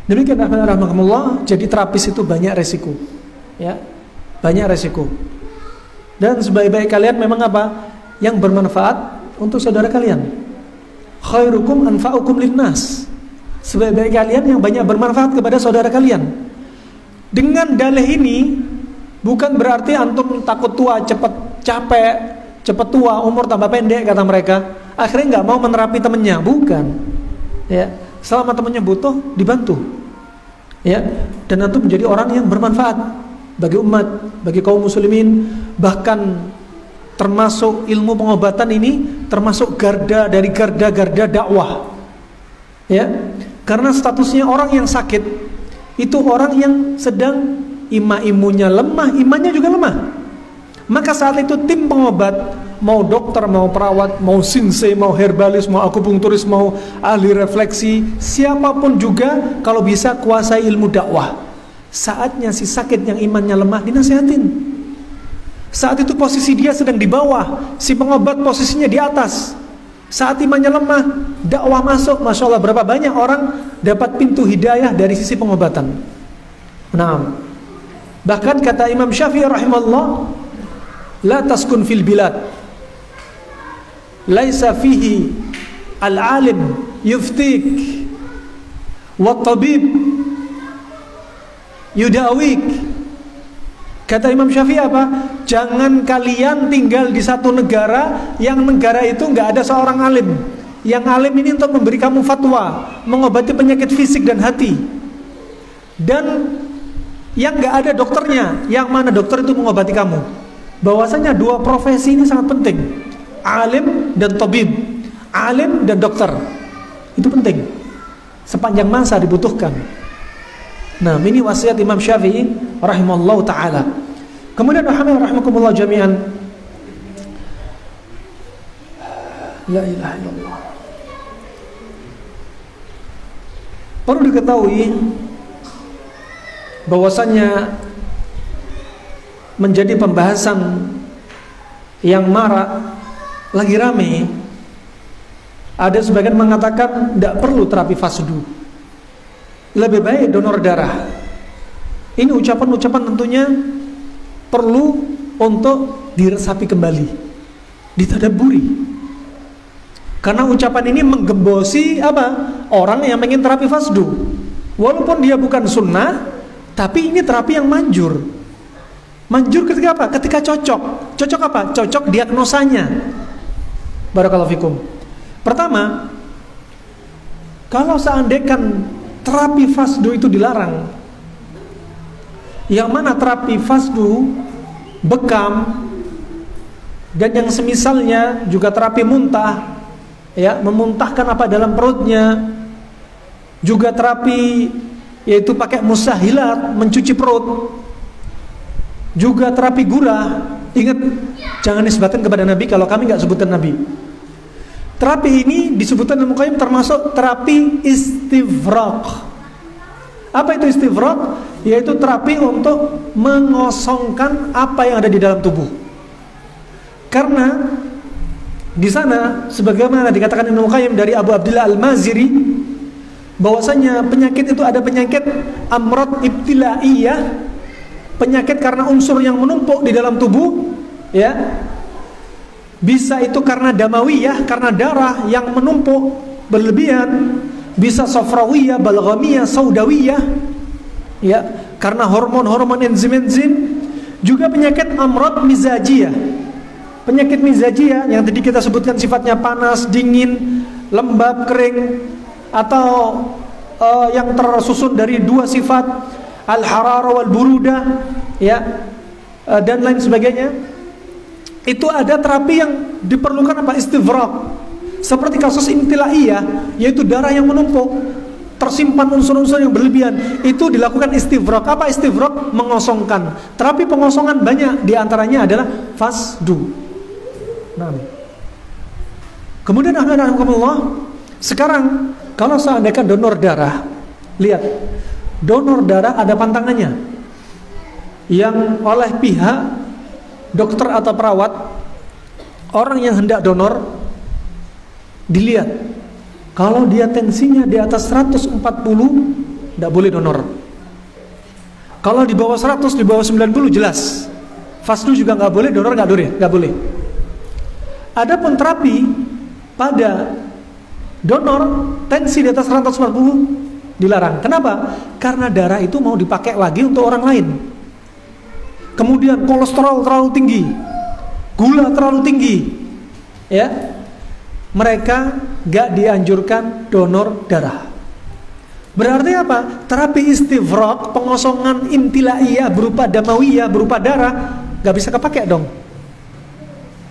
demikian rahmatullah. Jadi terapis itu banyak resiko, ya, banyak resiko. Dan sebaik-baik kalian memang apa? Yang bermanfaat untuk saudara kalian. Khairukum anfa'ukum linnas. Sebaik-baik kalian yang banyak bermanfaat kepada saudara kalian. Dengan dalih ini bukan berarti antum takut tua, cepat capek, cepat tua, umur tambah pendek kata mereka. Akhirnya nggak mau menerapi temennya, bukan. Ya, selama temennya butuh dibantu. Ya, dan antum menjadi orang yang bermanfaat bagi umat, bagi kaum muslimin, bahkan termasuk ilmu pengobatan ini termasuk garda dari garda dakwah. Ya. Karena statusnya orang yang sakit itu orang yang sedang imunnya lemah, imannya juga lemah. Maka saat itu tim pengobat, mau dokter, mau perawat, mau sinsei, mau herbalis, mau akupunkturis, mau ahli refleksi, siapapun juga kalau bisa kuasai ilmu dakwah. Saatnya si sakit yang imannya lemah dinasihatin. Saat itu posisi dia sedang di bawah, si pengobat posisinya di atas. Saat imannya lemah, dakwah masuk. Masya Allah, berapa banyak orang dapat pintu hidayah dari sisi pengobatan. Nah, bahkan kata Imam Syafi'i rahimahullah, la taskun fil bilad laisa fihi al-alim yuftik wa tabib yudawik. Kata Imam Syafi'i apa? Jangan kalian tinggal di satu negara yang negara itu nggak ada seorang alim. Yang alim ini untuk memberi kamu fatwa, mengobati penyakit fisik dan hati. Dan yang nggak ada dokternya, yang mana dokter itu mengobati kamu. Bahwasanya dua profesi ini sangat penting, alim dan tabib, alim dan dokter. Itu penting, sepanjang masa dibutuhkan. Nah, ini wasiat Imam Syafi'i rahimahullah ta'ala. Kemudian rahimakumullah jami'an, la ilaha illallah. Perlu diketahui bahwasanya menjadi pembahasan yang marak, lagi rame. Ada sebagian mengatakan tidak perlu terapi fasdu, lebih baik donor darah. Ini ucapan-ucapan tentunya perlu untuk diresapi kembali, ditadaburi. Karena ucapan ini menggembosi apa? Orang yang ingin terapi fasdu. Walaupun dia bukan sunnah, tapi ini terapi yang manjur. Manjur ketika apa? Ketika cocok. Cocok apa? Cocok diagnosanya. Barakallahu fikum. Pertama, kalau seandainya terapi fasdu itu dilarang, yang mana terapi fasdu, bekam, dan yang semisalnya, juga terapi muntah, ya, memuntahkan apa dalam perutnya, juga terapi yaitu pakai musahilat, mencuci perut, juga terapi gurah. Ingat, jangan disebutkan kepada Nabi kalau kami nggak sebutkan Nabi. Terapi ini disebutkan Ibnu Qayyim termasuk terapi istifraq. Apa itu istifraq? Yaitu terapi untuk mengosongkan apa yang ada di dalam tubuh. Karena di sana, sebagaimana dikatakan Ibnu Qayyim dari Abu Abdillah Al-Maziri, bahwasanya penyakit itu ada penyakit amrad ibtilaiyah, penyakit karena unsur yang menumpuk di dalam tubuh, ya. Bisa itu karena damawiyah, karena darah yang menumpuk berlebihan. Bisa safrawiyah, balghamiyah, saudawiyah, ya, karena hormon-hormon enzim-enzim. Juga penyakit amrad mizajiyah. Penyakit mizajiyah yang tadi kita sebutkan sifatnya panas, dingin, lembab, kering, atau yang tersusun dari dua sifat, al-harara wal buruda, ya, dan lain sebagainya. Itu ada terapi yang diperlukan apa? Istifraq. Seperti kasus imtilaiyah, yaitu darah yang menumpuk, tersimpan unsur-unsur yang berlebihan, itu dilakukan istifraq. Apa istifraq? Mengosongkan. Terapi pengosongan banyak, diantaranya adalah fasdu. Nah, kemudian alhamdulillah, sekarang kalau seandainya donor darah, lihat, donor darah ada pantangannya, yang oleh pihak dokter atau perawat, orang yang hendak donor, dilihat kalau dia tensinya di atas 140, tidak boleh donor. Kalau di bawah 100, di bawah 90 jelas. Fasdu juga nggak boleh, donor nggak boleh. Adapun terapi pada donor tensi di atas 140 dilarang. Kenapa? Karena darah itu mau dipakai lagi untuk orang lain. Kemudian kolesterol terlalu tinggi, gula terlalu tinggi, ya, mereka gak dianjurkan donor darah. Berarti apa? Terapi istifraq, pengosongan imtilaiyah berupa damawiyah, berupa darah, gak bisa kepake dong.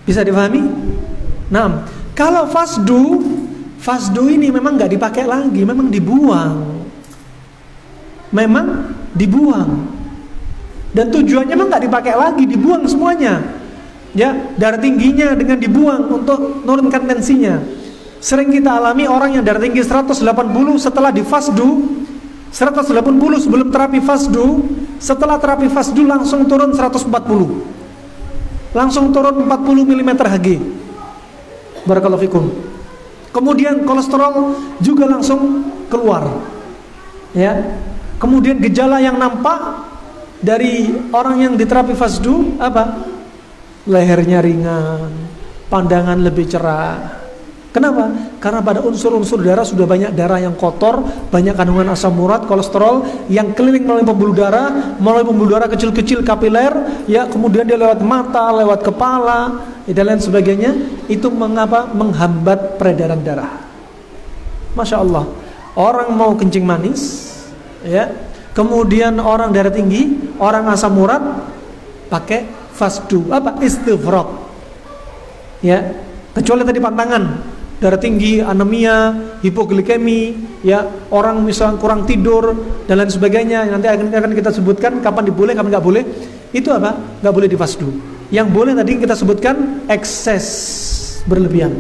Bisa dipahami? Nah, kalau fasdu ini memang nggak dipakai lagi, memang dibuang. Memang dibuang. Dan tujuannya memang nggak dipakai lagi, dibuang semuanya. Ya, darah tingginya dengan dibuang untuk menurunkan tensinya. Sering kita alami orang yang darah tinggi 180 setelah di fasdu, 180 sebelum terapi fasdu, setelah terapi fasdu langsung turun 140. Langsung turun 40 mm Hg. Barakallahu fikum. Kemudian kolesterol juga langsung keluar. Ya. Kemudian gejala yang nampak dari orang yang diterapi fasdu apa? Lehernya ringan, pandangan lebih cerah. Kenapa? Karena pada unsur-unsur darah sudah banyak darah yang kotor, banyak kandungan asam urat, kolesterol yang keliling melalui pembuluh darah kecil-kecil kapiler, ya, kemudian dia lewat mata, lewat kepala, dan lain sebagainya. Itu menghambat peredaran darah. Masya Allah, orang mau kencing manis, ya, kemudian orang darah tinggi, orang asam urat, pakai fasdu, istifraq, ya, kecuali tadi pantangan. Darah tinggi, anemia, hipoglikemi, ya, orang misalnya kurang tidur dan lain sebagainya. Nanti akan kita sebutkan kapan diboleh, kapan nggak boleh. Itu nggak boleh di fasdu. Yang boleh tadi kita sebutkan ekses berlebihan.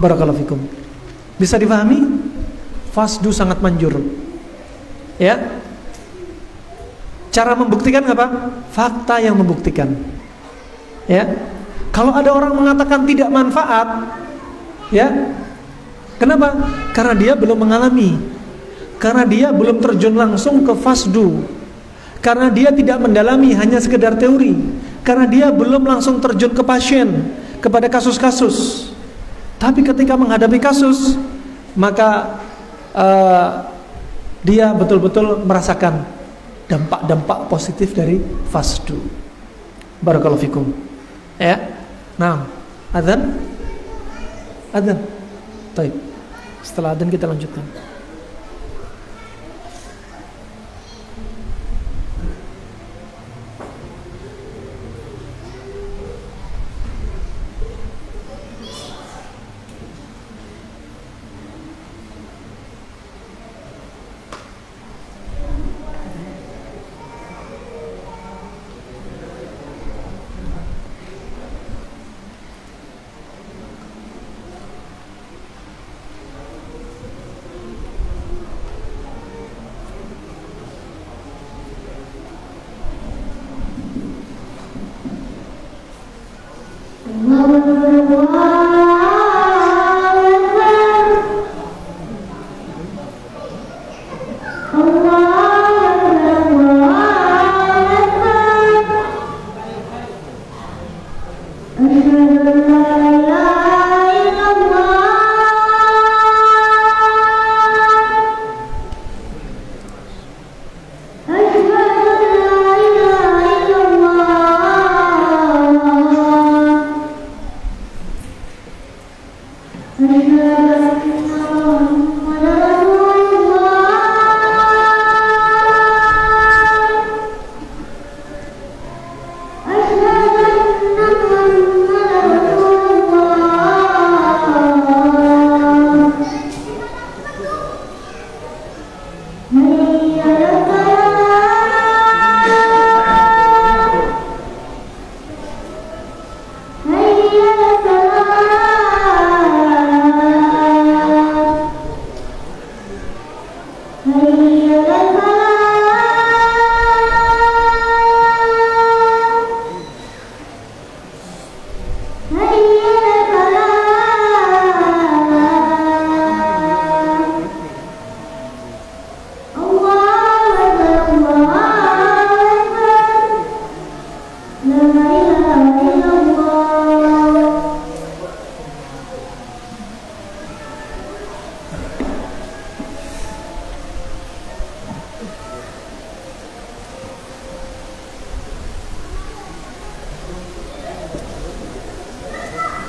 Barakallahu fikum. Bisa dipahami? Fasdu sangat manjur. Ya. Cara membuktikan apa? Fakta yang membuktikan. Ya. Kalau ada orang mengatakan tidak manfaat, ya, kenapa? Karena dia belum mengalami, karena dia belum terjun langsung ke fasdu, karena dia tidak mendalami, hanya sekedar teori, karena dia belum langsung terjun ke pasien, kepada kasus-kasus. Tapi ketika menghadapi kasus, maka dia betul-betul merasakan dampak-dampak positif dari fasdu. Barakallahu fikum. Ya, nah, adzan. Baik. Setelah adzan kita lanjutkan.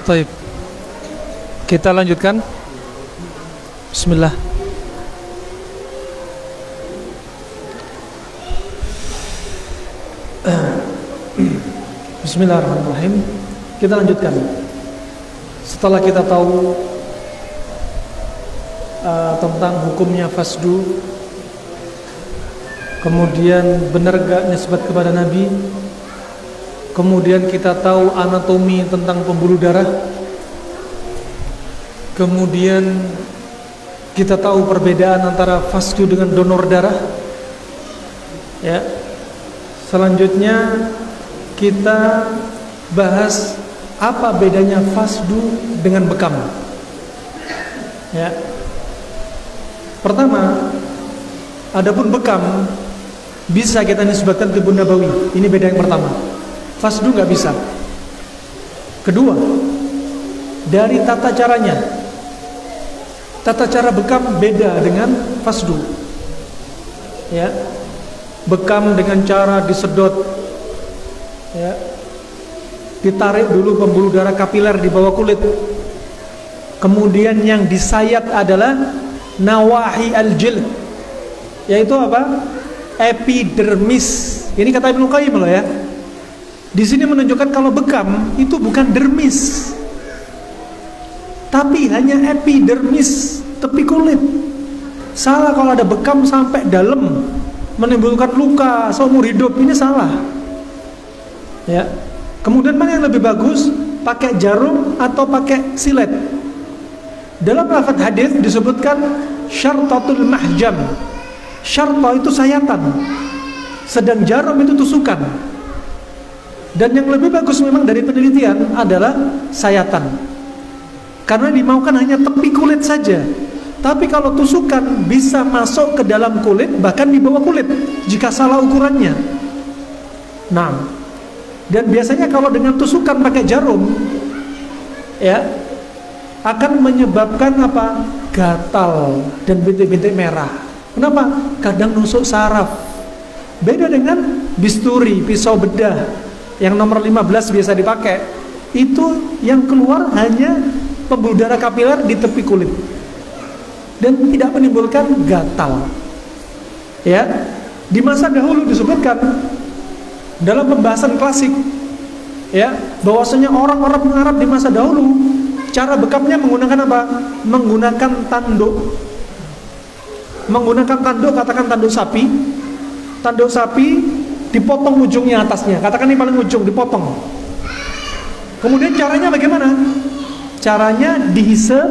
Baik. Kita lanjutkan. Bismillah. Bismillahirrahmanirrahim. Kita lanjutkan. Setelah kita tahu tentang hukumnya fasdu, kemudian benar gak nisbat kepada Nabi, kemudian kita tahu anatomi tentang pembuluh darah, kemudian kita tahu perbedaan antara fasdu dengan donor darah. Ya. Selanjutnya kita bahas apa bedanya fasdu dengan bekam. Ya. Pertama, adapun bekam bisa kita nisbatkan ke Tibbun Nabawi. Ini beda yang pertama. Fasdu nggak bisa. Kedua, dari tata caranya. Tata cara bekam beda dengan fasdu. Ya. Bekam dengan cara disedot, ya, ditarik dulu pembuluh darah kapiler di bawah kulit. Kemudian yang disayat adalah nawahi al-jild, yaitu apa? Epidermis. Ini kata Ibnu Qayyim loh ya. Di sini menunjukkan kalau bekam itu bukan dermis, tapi hanya epidermis, tepi kulit. Salah kalau ada bekam sampai dalam, menimbulkan luka seumur hidup, ini salah. Ya. Kemudian mana yang lebih bagus? Pakai jarum atau pakai silet? Dalam lafaz hadis disebutkan syartatul mahjam. Syarta itu sayatan, sedang jarum itu tusukan. Dan yang lebih bagus memang dari penelitian adalah sayatan, karena dimaukan hanya tepi kulit saja. Tapi kalau tusukan bisa masuk ke dalam kulit, bahkan di bawah kulit jika salah ukurannya. Nah, dan biasanya kalau dengan tusukan pakai jarum, ya, akan menyebabkan apa? Gatal dan bintik-bintik merah. Kenapa? Kadang nusuk saraf. Beda dengan bisturi, pisau bedah yang nomor 15 biasa dipakai. Itu yang keluar hanya pembuluh darah kapiler di tepi kulit dan tidak menimbulkan gatal. Ya, di masa dahulu disebutkan dalam pembahasan klasik, ya, bahwasanya orang-orang Arab di masa dahulu cara bekamnya menggunakan apa? Menggunakan tanduk. Menggunakan tanduk, katakan tanduk sapi. Tanduk sapi dipotong ujungnya atasnya, katakan ini paling ujung dipotong. Kemudian caranya bagaimana? Caranya dihisap,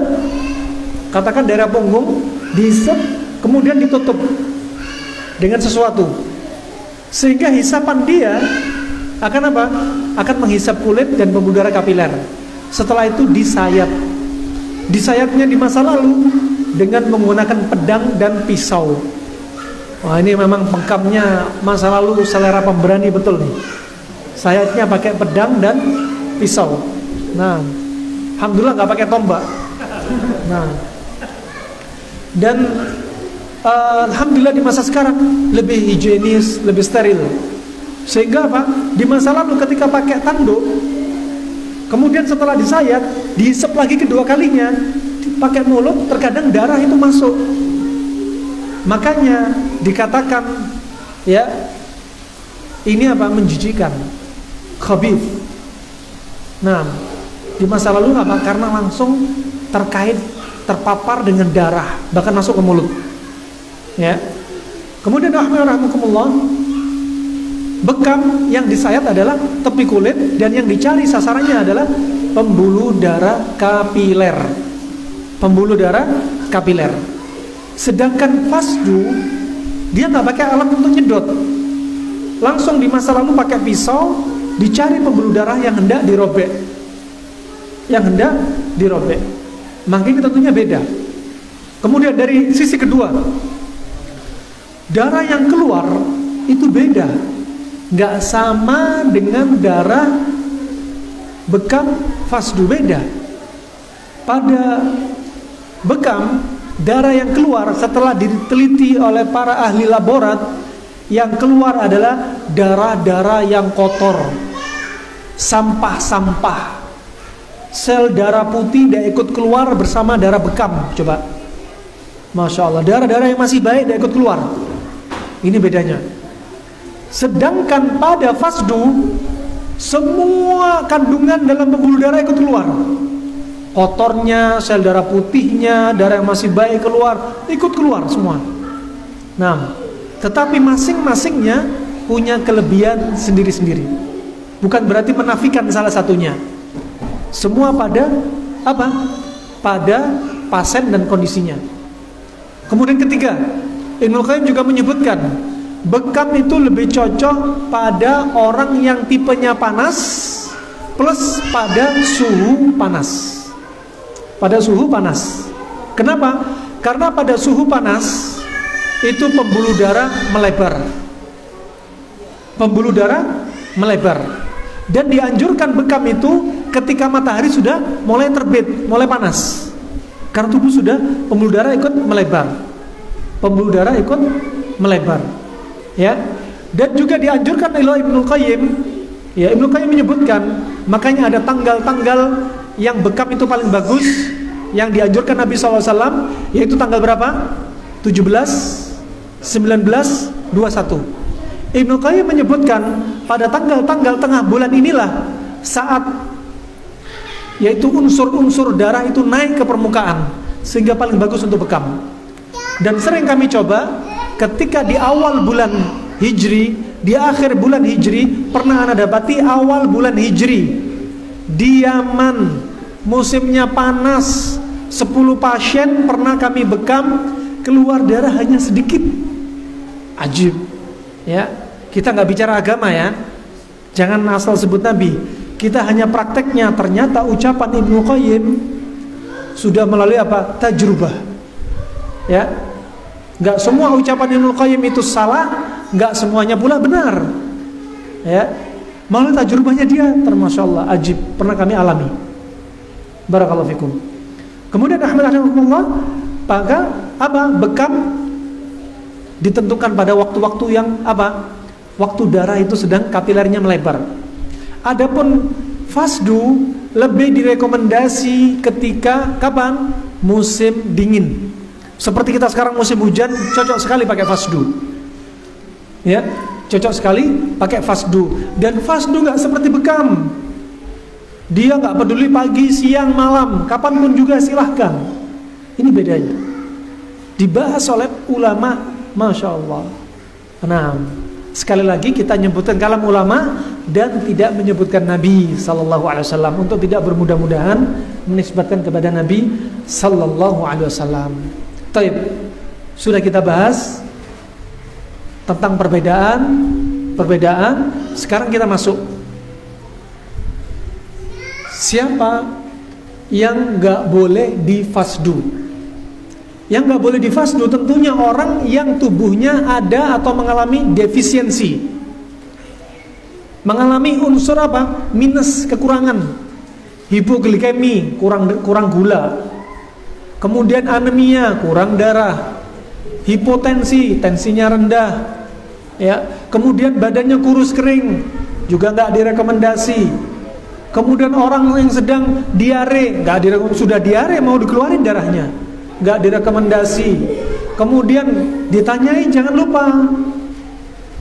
katakan daerah punggung, dihisap, kemudian ditutup dengan sesuatu, sehingga hisapan dia akan apa? Akan menghisap kulit dan pembuluh darah kapiler. Setelah itu disayat. Disayatnya di masa lalu dengan menggunakan pedang dan pisau. Wah, ini memang bekamnya masa lalu selera pemberani betul nih. Sayatnya pakai pedang dan pisau. Nah, alhamdulillah nggak pakai tombak. Nah, dan alhamdulillah di masa sekarang lebih higienis, lebih steril. Sehingga apa? Di masa lalu ketika pakai tanduk, kemudian setelah disayat, dihisap lagi kedua kalinya, pakai mulut, terkadang darah itu masuk. Makanya dikatakan, ya, ini apa? Menjijikan, khabith. Nah, di masa lalu apa? Karena langsung terpapar dengan darah, bahkan masuk ke mulut. Ya. Kemudian rahmatullah, bekam yang disayat adalah tepi kulit, dan yang dicari sasarannya adalah pembuluh darah kapiler. Pembuluh darah kapiler. Sedangkan fasdu dia nggak pakai alat untuk nyedot, langsung di masa lalu pakai pisau, dicari pembuluh darah yang hendak dirobek, Maka ini tentunya beda. Kemudian dari sisi kedua, darah yang keluar itu beda, nggak sama dengan darah bekam fasdu, beda. Pada bekam, darah yang keluar setelah diteliti oleh para ahli laborat, yang keluar adalah darah-darah yang kotor, sampah-sampah. Sel darah putih tidak ikut keluar bersama darah bekam. Coba, Masya Allah, darah-darah yang masih baik tidak ikut keluar. Ini bedanya. Sedangkan pada fasdu, semua kandungan dalam pembuluh darah ikut keluar. Kotornya, sel darah putihnya, darah yang masih baik keluar, ikut keluar semua. Nah, tetapi masing-masingnya punya kelebihan sendiri-sendiri. Bukan berarti menafikan salah satunya. Semua pada apa? Pada pasien dan kondisinya. Kemudian ketiga, Ibnu Qayyim juga menyebutkan bekam itu lebih cocok pada orang yang tipenya panas plus pada suhu panas. Pada suhu panas. Kenapa? Karena pada suhu panas itu pembuluh darah melebar. Pembuluh darah melebar. Dan dianjurkan bekam itu ketika matahari sudah mulai terbit, mulai panas. Karena tubuh sudah, pembuluh darah ikut melebar. Pembuluh darah ikut melebar. Ya. Dan juga dianjurkan oleh Ibnu Qayyim. Ya, Ibnu Qayyim menyebutkan, makanya ada tanggal-tanggal yang bekam itu paling bagus yang dianjurkan Nabi SAW, yaitu tanggal berapa? 17, 19, 21. Ibnu Qayyim menyebutkan pada tanggal-tanggal tengah bulan inilah saat yaitu unsur-unsur darah itu naik ke permukaan, sehingga paling bagus untuk bekam. Dan sering kami coba ketika di awal bulan Hijri, di akhir bulan Hijri, pernah Anda dapati awal bulan Hijri di Yaman musimnya panas, 10 pasien pernah kami bekam keluar darah hanya sedikit. Ajib. Ya, kita nggak bicara agama ya. Jangan asal sebut Nabi. Kita hanya prakteknya. Ternyata ucapan Ibnu Qayyim sudah melalui apa? Tajrubah. Ya. Nggak semua ucapan Ibnu Qayyim itu salah, nggak semuanya pula benar. Ya. Melalui tajrubahnya dia, termasya Allah, ajib, pernah kami alami. Barakallahu fikum. Kemudian rahmatullah, maka apa? Bekam ditentukan pada waktu-waktu yang apa? Waktu darah itu sedang kapilernya melebar. Adapun fasdu lebih direkomendasi ketika kapan? Musim dingin. Seperti kita sekarang musim hujan, cocok sekali pakai fasdu. Ya, cocok sekali pakai fasdu. Dan fasdu nggak seperti bekam. Dia nggak peduli pagi, siang, malam, kapanpun juga silahkan. Ini bedanya. Dibahas oleh ulama, masya Allah. Nah, sekali lagi kita menyebutkan kalam ulama dan tidak menyebutkan Nabi Sallallahu Alaihi Wasallam untuk tidak bermudah-mudahan menisbatkan kepada Nabi Sallallahu Alaihi Wasallam. Taib, sudah kita bahas tentang perbedaan. Sekarang kita masuk. Siapa yang nggak boleh difasdu? Yang nggak boleh difasdu tentunya orang yang tubuhnya ada atau mengalami defisiensi, mengalami unsur apa? Minus, kekurangan, hipoglikemi, kurang gula, kemudian anemia, kurang darah, hipotensi, tensinya rendah, ya, kemudian badannya kurus kering, juga nggak direkomendasi. Kemudian orang yang sedang diare, sudah diare mau dikeluarin darahnya, nggak direkomendasi. Kemudian ditanyai, jangan lupa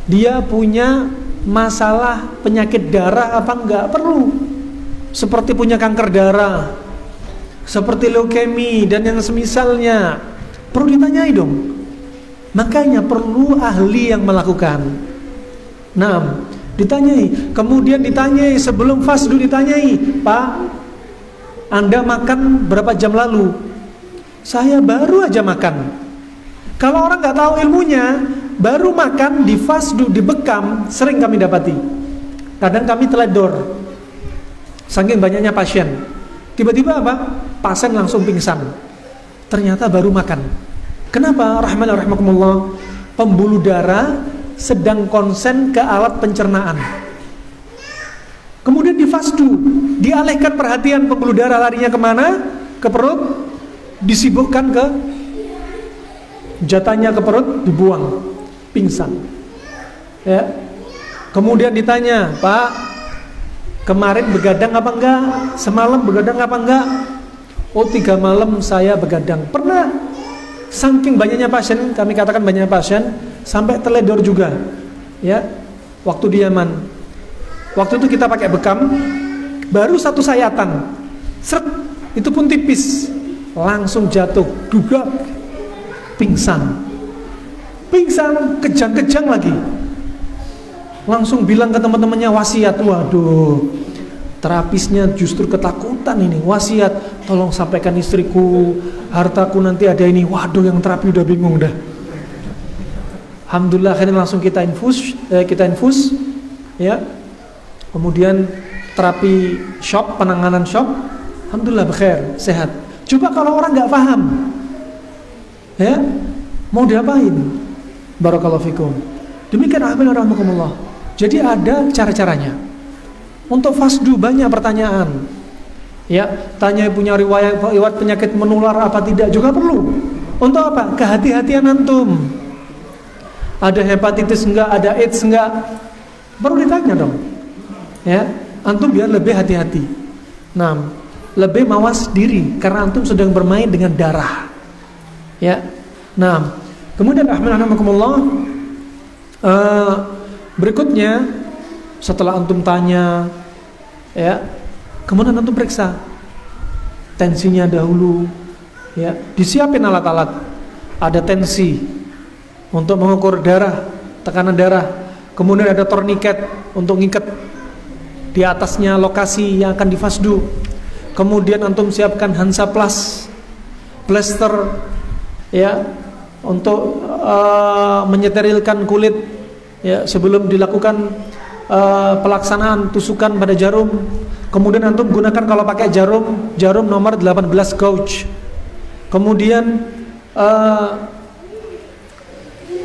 dia punya masalah penyakit darah apa enggak, perlu. Seperti punya kanker darah, seperti leukemi dan yang semisalnya, perlu ditanyai dong. Makanya perlu ahli yang melakukan. Nah, ditanyai, kemudian ditanyai sebelum fasdu, ditanyai, Pak, Anda makan berapa jam lalu? Saya baru aja makan. Kalau orang nggak tahu ilmunya, baru makan di fasdu, di bekam, sering kami dapati. Kadang kami teledor, saking banyaknya pasien. Tiba-tiba apa? Pasien langsung pingsan. Ternyata baru makan. Kenapa? Rahmatullah, pembuluh darah sedang konsen ke alat pencernaan. Kemudian di fasdu, dialihkan perhatian pembuluh darah larinya kemana? Ke perut, disibukkan ke jatahnya ke perut, dibuang, pingsan. Ya. Kemudian ditanya, Pak, kemarin begadang apa enggak? Semalam begadang apa enggak? Oh, 3 malam saya begadang. Pernah. Saking banyaknya pasien, kami katakan banyaknya pasien, sampai teledor juga. Ya, waktu di Yaman. Waktu itu kita pakai bekam, baru 1 sayatan, seret, itu pun tipis, langsung jatuh, dugak, pingsan, kejang-kejang lagi. Langsung bilang ke teman-temannya wasiat. Waduh, terapisnya justru ketakutan ini. Wasiat, tolong sampaikan istriku, hartaku nanti ada ini. Waduh, yang terapi udah bingung dah. Alhamdulillah akhirnya langsung kita infus, ya. Kemudian terapi shock, penanganan shock, alhamdulillah bekhair, sehat. Coba kalau orang nggak paham, ya, mau diapain? Barakallahu fikum. Demikian rahmatullah. Jadi ada cara-caranya. Untuk fasdu banyak pertanyaan. Ya, tanya punya riwayat penyakit menular apa tidak juga perlu. Untuk apa? Kehati-hatian antum. Ada hepatitis enggak, ada AIDS enggak? Perlu ditanya dong. Ya, antum biar lebih hati-hati. Nah, lebih mawas diri karena antum sedang bermain dengan darah. Ya. Nah, kemudian rahmatullah, berikutnya setelah antum tanya, ya, kemudian antum periksa tensinya dahulu, ya, disiapin alat-alat. Ada tensi untuk mengukur darah, tekanan darah. Kemudian ada torniket untuk ngikat di atasnya lokasi yang akan difasdu. Kemudian antum siapkan Hansaplast, plester, ya, untuk menyeterilkan kulit, ya, sebelum dilakukan pelaksanaan tusukan pada jarum. Kemudian antum gunakan kalau pakai jarum nomor 18 gauge. Kemudian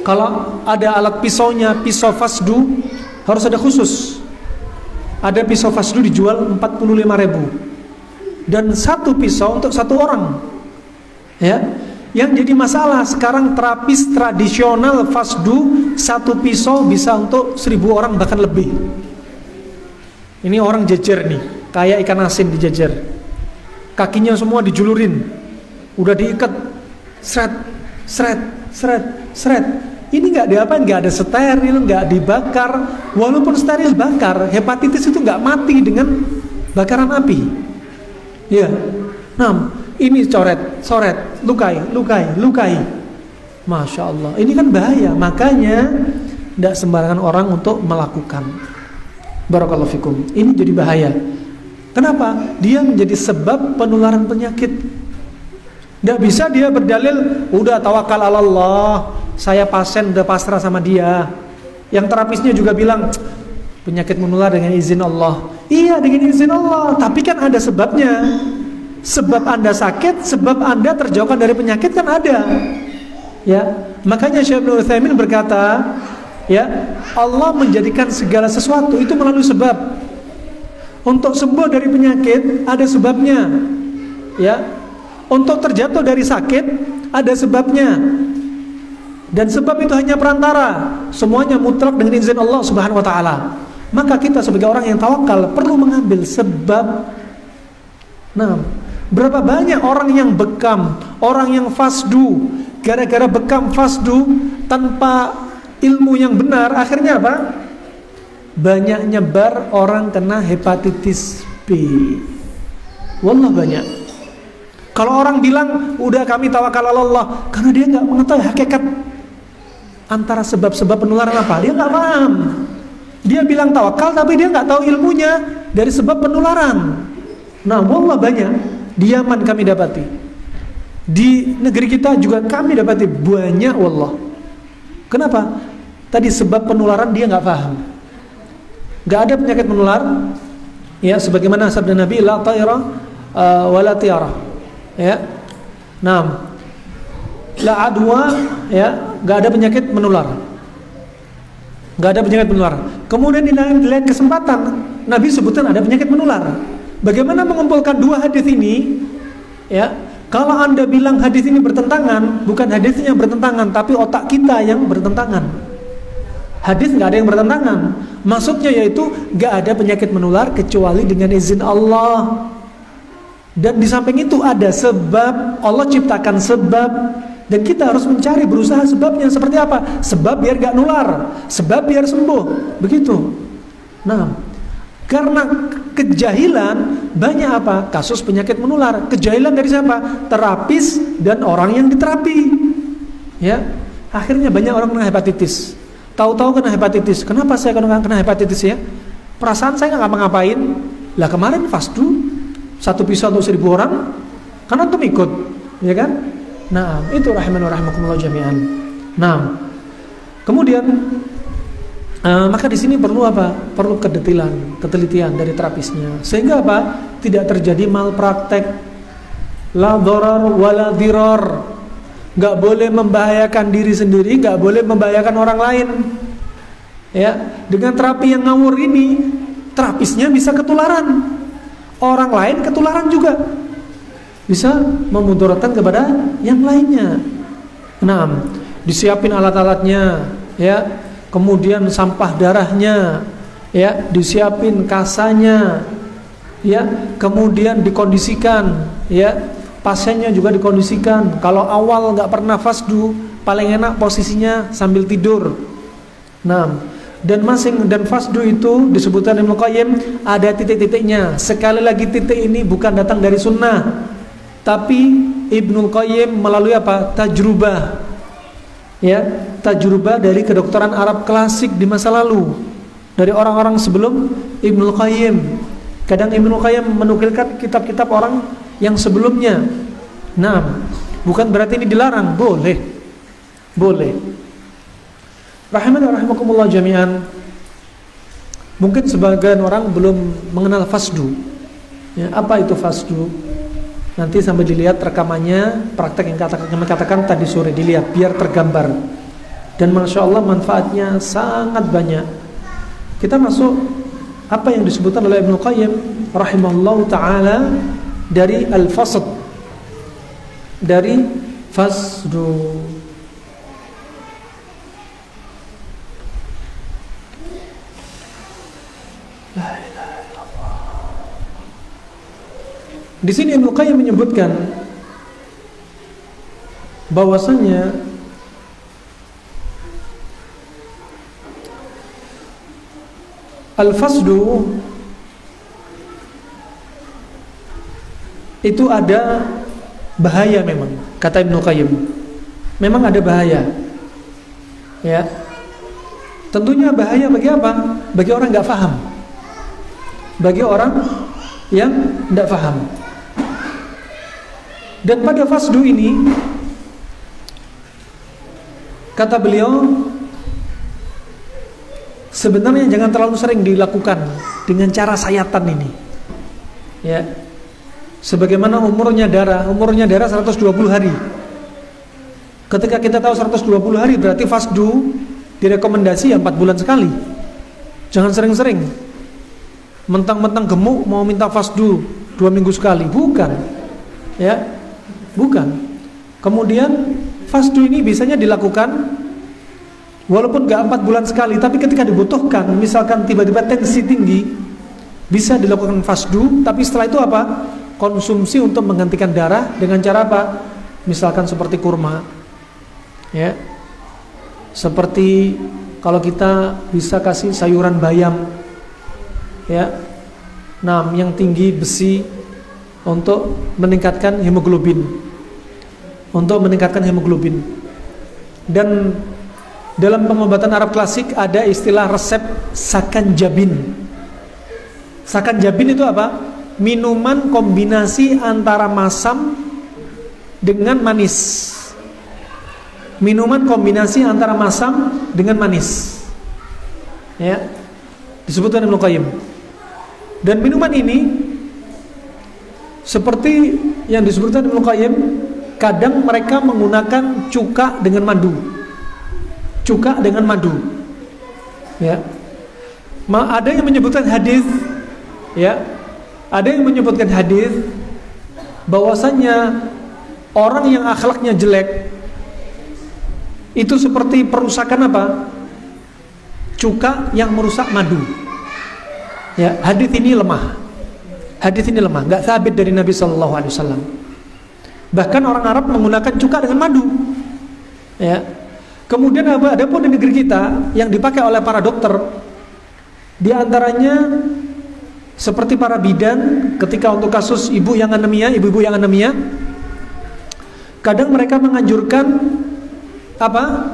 kalau ada alat pisaunya, pisau fasdu harus ada khusus. Ada pisau fasdu dijual 45.000 dan satu pisau untuk 1 orang. Ya, yang jadi masalah sekarang terapis tradisional fasdu 1 pisau bisa untuk 1.000 orang bahkan lebih. Ini orang jejer nih, kayak ikan asin dijejer. Kakinya semua dijulurin, udah diikat, seret. Ini nggak diapain, nggak ada steril, nggak dibakar. Walaupun steril bakar, hepatitis itu nggak mati dengan bakaran api. Ya, nah ini coret, lukai. Masya Allah, ini kan bahaya. Makanya tidak sembarangan orang untuk melakukan. Barakallahu fikum. Ini jadi bahaya. Kenapa? Dia menjadi sebab penularan penyakit. Tidak bisa dia berdalil, udah tawakal Allah, saya pasien udah pasrah sama dia. Yang terapisnya juga bilang penyakit menular dengan izin Allah. Iya, dengan izin Allah, tapi kan ada sebabnya. Sebab Anda sakit, sebab Anda terjauhkan dari penyakit kan ada. Ya, makanya Syekh Ibnu Utsaimin berkata, ya, Allah menjadikan segala sesuatu itu melalui sebab. Untuk sembuh dari penyakit ada sebabnya. Ya. Untuk terjatuh dari sakit ada sebabnya. Dan sebab itu hanya perantara. Semuanya mutlak dengan izin Allah Subhanahu wa taala. Maka kita sebagai orang yang tawakal perlu mengambil sebab. Nah, berapa banyak orang yang bekam, orang yang fasdu, gara-gara bekam fasdu tanpa ilmu yang benar, akhirnya apa? Banyak nyebar orang kena hepatitis B. Wallah banyak. Kalau orang bilang udah kami tawakal Allah, karena dia nggak mengetahui hakikat antara sebab-sebab penularan apa, dia nggak paham. Dia bilang tawakal tapi dia nggak tahu ilmunya dari sebab penularan. Nah, wallah banyak di Yaman kami dapati, di negeri kita juga kami dapati banyak, wallah. Kenapa? Tadi sebab penularan dia nggak paham. Nggak ada penyakit menular, ya, sebagaimana sabda Nabi la tayra wala tiara. Ya, nah, la adwa, ya, nggak ada penyakit menular, Kemudian di lain kesempatan Nabi sebutkan ada penyakit menular. Bagaimana mengumpulkan dua hadis ini? Ya, kalau Anda bilang hadis ini bertentangan, bukan hadisnya yang bertentangan, tapi otak kita yang bertentangan. Hadis nggak ada yang bertentangan. Maksudnya yaitu nggak ada penyakit menular kecuali dengan izin Allah. Dan di samping itu ada sebab, Allah ciptakan sebab, dan kita harus mencari, berusaha sebabnya seperti apa. Sebab biar gak nular, sebab biar sembuh, begitu. Nah, Karena kejahilan banyak apa? Kasus penyakit menular. Kejahilan dari siapa? Terapis dan orang yang diterapi. Ya, akhirnya banyak orang kena hepatitis. Tahu-tahu kena hepatitis. Kenapa saya kena hepatitis ya? Perasaan saya nggak ngapa-ngapain. Lah kemarin fasdu 1 pisau untuk 1.000 orang, kan antum ikut, ya kan? Nah, itu rahimani wa rahimakumullah jami'an. Nah, kemudian maka di sini perlu apa? Perlu ketelitian dari terapisnya. Sehingga apa? Tidak terjadi malpraktek. La dharar wala dirar. Enggak boleh membahayakan diri sendiri, enggak boleh membahayakan orang lain. Ya, dengan terapi yang ngawur ini, terapisnya bisa ketularan. Orang lain ketularan juga. Bisa memudaratkan kepada yang lainnya. Nah, disiapin alat-alatnya, ya. Kemudian sampah darahnya, ya, disiapin kasanya, ya, kemudian dikondisikan, ya, pasiennya juga dikondisikan. Kalau awal nggak pernah fasdu, paling enak posisinya sambil tidur. Nah, dan fasdu itu disebutkan Ibnu Qayyim ada titik-titiknya. Sekali lagi titik ini bukan datang dari sunnah, tapi Ibnu Qayyim melalui apa? Tajrubah. Ya, tajrubah dari kedokteran Arab klasik di masa lalu, dari orang-orang sebelum Ibnu Qayyim. Kadang Ibnu Qayyim menukilkan kitab-kitab orang yang sebelumnya. Nah, bukan berarti ini dilarang, boleh. Rahimani wa rahimakumullah jami'an. Mungkin sebagian orang belum mengenal fasdu. Ya, apa itu fasdu? Nanti sambil dilihat rekamannya, praktek yang kami katakan tadi sore, dilihat biar tergambar. Dan Masya Allah manfaatnya sangat banyak. Kita masuk apa yang disebutkan oleh Ibnu Qayyim rahimahullahu ta'ala dari al-fasd, dari fasdu. Di sini Ibnu Qayyim menyebutkan bahwasanya al-fasdu itu ada bahaya memang, kata Ibnu Qayyim. Memang ada bahaya. Ya. Tentunya bahaya bagi apa? Bagi orang enggak paham. Bagi orang yang tidak paham. Dan pada fasdu ini, kata beliau, sebenarnya jangan terlalu sering dilakukan dengan cara sayatan ini. Ya. Sebagaimana umurnya darah 120 hari. Ketika kita tahu 120 hari berarti fasdu direkomendasi 4 bulan sekali. Jangan sering-sering. Mentang-mentang gemuk mau minta fasdu 2 minggu sekali, bukan. Ya. Bukan. Kemudian fasdu ini biasanya dilakukan walaupun gak 4 bulan sekali, tapi ketika dibutuhkan, misalkan tiba-tiba tensi tinggi, bisa dilakukan fasdu. Tapi setelah itu apa? Konsumsi untuk menggantikan darah dengan cara apa? Misalkan seperti kurma, ya. Seperti kalau kita bisa kasih sayuran bayam, ya. Nah, yang tinggi besi untuk meningkatkan hemoglobin. Dan dalam pengobatan Arab klasik ada istilah resep sakanjabin. Sakanjabin itu apa? Minuman kombinasi antara masam dengan manis. Minuman kombinasi antara masam dengan manis. Ya. Disebutkan Ibnu Qayyim. Dan minuman ini seperti yang disebutkan Ibnu Qayyim, kadang mereka menggunakan cuka dengan madu. Ya. Ada yang menyebutkan hadis, ya. Ada yang menyebutkan hadis bahwasanya orang yang akhlaknya jelek itu seperti perusakan apa? Cuka yang merusak madu. Ya, hadis ini lemah. Enggak sabit dari Nabi sallallahu alaihi wasallam. Bahkan orang Arab menggunakan cuka dengan madu. Ya. Kemudian ada pun di negeri kita yang dipakai oleh para dokter, di antaranya seperti para bidan ketika untuk kasus ibu-ibu yang anemia, kadang mereka menganjurkan apa?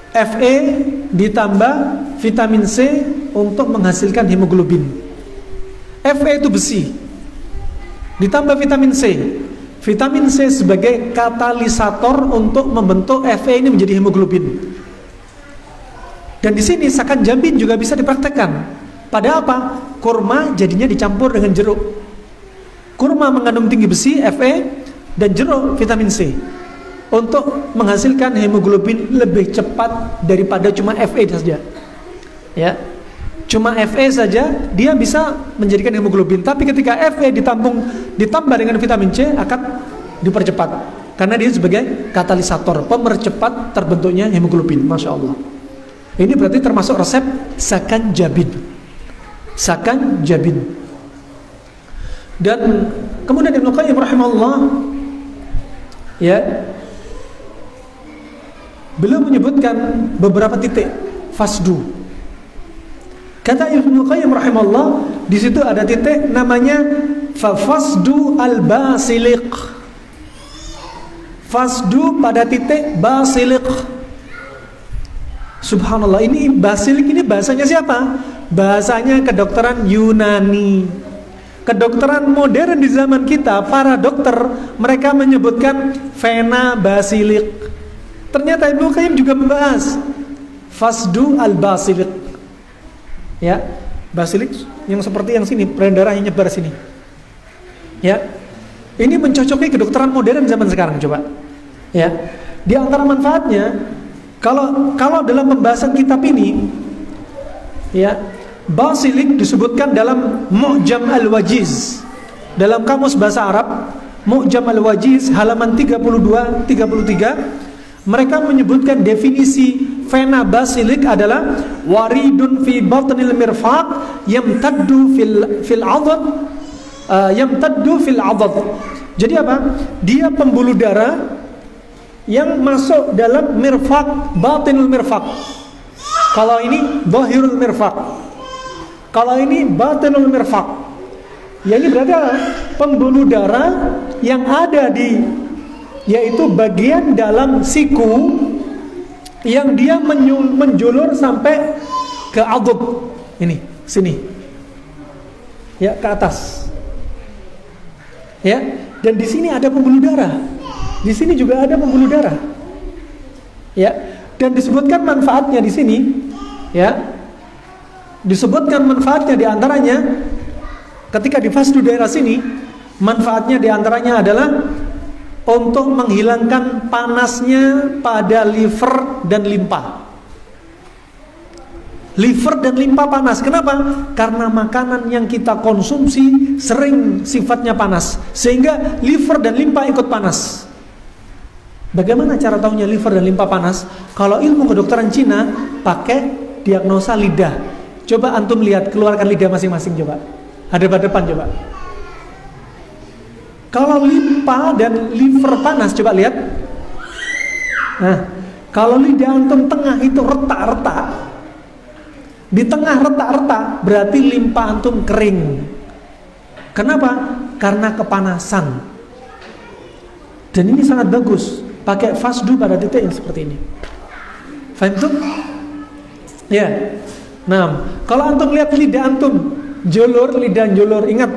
Fe ditambah vitamin C untuk menghasilkan hemoglobin. Fe itu besi, ditambah vitamin C. Vitamin C sebagai katalisator untuk membentuk Fe ini menjadi hemoglobin. Dan di sini sakan jambin juga bisa dipraktekkan. Pada apa? Kurma jadinya dicampur dengan jeruk. Kurma mengandung tinggi besi Fe dan jeruk vitamin C untuk menghasilkan hemoglobin lebih cepat daripada cuma Fe saja. Ya. Cuma Fe saja dia bisa menjadikan hemoglobin, tapi ketika Fe ditambah dengan vitamin C akan dipercepat karena dia sebagai katalisator, pemercepat terbentuknya hemoglobin. Masya Allah. Ini berarti termasuk resep sakan jabin. Sakan jabin. Dan kemudian Ibnu Qayyim rahimahullah, ya, beliau menyebutkan beberapa titik fasdu. Kata Ibnu Qayyim rahimahullah, di situ ada titik namanya fasdu al-basiliq. Fasdu pada titik basiliq. Subhanallah, ini basilik ini bahasanya siapa? Bahasanya kedokteran Yunani. Kedokteran modern di zaman kita, para dokter mereka menyebutkan vena basilik. Ternyata Ibnu Qayyim juga membahas fasdu al-basilik. Ya, basilik yang seperti yang sini, peredaran yang nyebar sini. Ya. Ini mencocoki kedokteran modern zaman sekarang, coba. Ya. Di antara manfaatnya, kalau dalam pembahasan kitab ini, ya, basilik disebutkan dalam Mu'jam al-Wajiz. Dalam kamus bahasa Arab, Mu'jam al-Wajiz halaman 32-33, mereka menyebutkan definisi vena basilik adalah waridun fi batnil mirfaq yamtaddu fil 'adad yamtaddu fil 'adad. Jadi apa? Dia pembuluh darah yang masuk dalam mirfaq, batinul mirfaq. Kalau ini zahirul mirfaq, kalau ini batinul mirfaq. Ya, ini berarti pembuluh darah yang ada di, yaitu bagian dalam siku yang dia menjulur sampai ke adud. Ini, sini. Ya, ke atas. Ya, dan di sini ada pembuluh darah. Di sini juga ada pembuluh darah. Ya, dan disebutkan manfaatnya di sini, ya. Disebutkan manfaatnya di antaranya ketika di fasdu daerah sini, manfaatnya di antaranya adalah untuk menghilangkan panasnya pada liver dan limpa. Liver dan limpa panas. Kenapa? Karena makanan yang kita konsumsi sering sifatnya panas, sehingga liver dan limpa ikut panas. Bagaimana cara tahunya liver dan limpa panas? Kalau ilmu kedokteran Cina pakai diagnosa lidah. Coba antum lihat, keluarkan lidah masing-masing coba. Hadap-hadapan coba. Kalau limpa dan liver panas, coba lihat. Nah, kalau lidah antum tengah itu retak-retak, di tengah retak-retak berarti limpa antum kering. Kenapa? Karena kepanasan. Dan ini sangat bagus. Pakai fasdu pada titik yang seperti ini. Faham tuh? Ya. Nah, kalau antum lihat lidah antum jolor, lidah jolor, ingat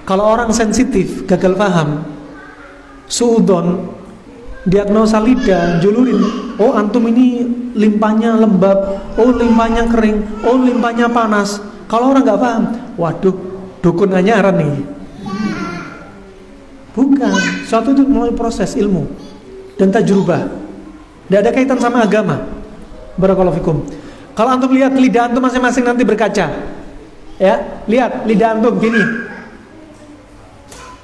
kalau orang sensitif, gagal paham, suudon, diagnosa lidah, jolurin, oh antum ini limpahnya lembab, oh limpahnya kering, oh limpahnya panas. Kalau orang nggak paham, waduh, dukun anyaran nih. Bukan, suatu itu melalui proses ilmu dan tajrubah. Tidak ada kaitan sama agama. Barakallahu fikum. Kalau antum lihat lidah antum masing-masing nanti berkaca. Ya, lihat lidah antum gini.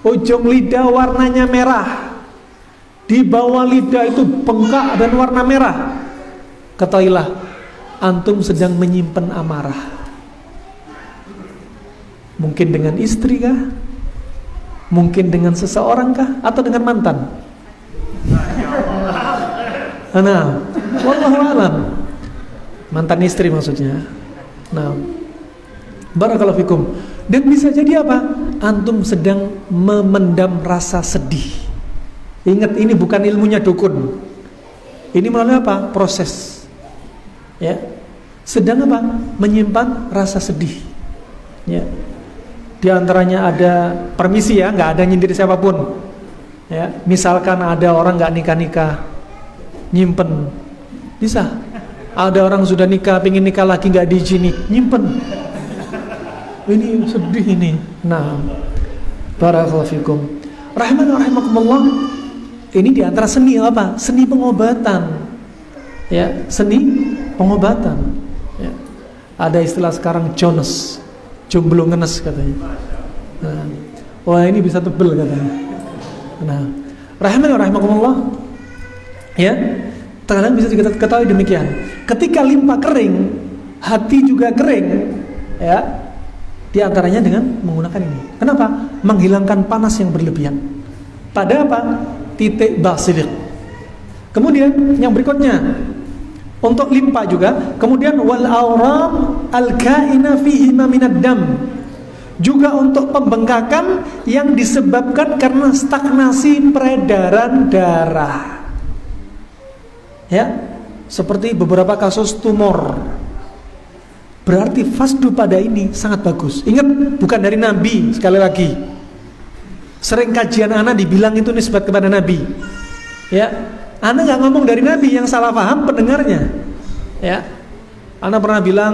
Ujung lidah warnanya merah. Di bawah lidah itu bengkak dan warna merah. Ketahuilah, antum sedang menyimpan amarah. Mungkin dengan istri kah? Mungkin dengan seseorang kah? Atau dengan mantan? Nah, wallahu a'lam. Mantan istri maksudnya. Nah, Barakallahu fikum. Dan bisa jadi apa? Antum sedang memendam rasa sedih. Ingat, ini bukan ilmunya dukun. Ini melalui apa? Proses. Ya. Sedang apa? Menyimpan rasa sedih. Ya. Di antaranya ada, permisi ya, nggak ada nyindir siapapun. Ya, misalkan ada orang nggak nikah-nikah, nyimpen, bisa. Ada orang sudah nikah, pengen nikah lagi nggak diizini, nyimpen. Ini sedih ini. Nah, barakallahu fikum. Rahman wa rahimakumullah. Ini di antara seni apa? Seni pengobatan. Ya, seni pengobatan. Ya. Ada istilah sekarang Jones, jomblo ngenes katanya. Nah, wah ini bisa tebel katanya. Nah, rahman wa rahimakumullah. Ya, terkadang bisa kita ketahui demikian. Ketika limpa kering, hati juga kering. Ya. Di antaranya dengan menggunakan ini. Kenapa? Menghilangkan panas yang berlebihan. Pada apa? Titik basilik. Kemudian yang berikutnya, untuk limpa juga. Kemudian wal auram al kaina fihi minad dam. Juga untuk pembengkakan yang disebabkan karena stagnasi peredaran darah. Ya, seperti beberapa kasus tumor. Berarti fasdu pada ini sangat bagus. Ingat, bukan dari Nabi. Sekali lagi, sering kajian anak dibilang itu nisbat kepada Nabi. Ya, anak nggak ngomong dari Nabi, yang salah paham pendengarnya. Ya, anak pernah bilang,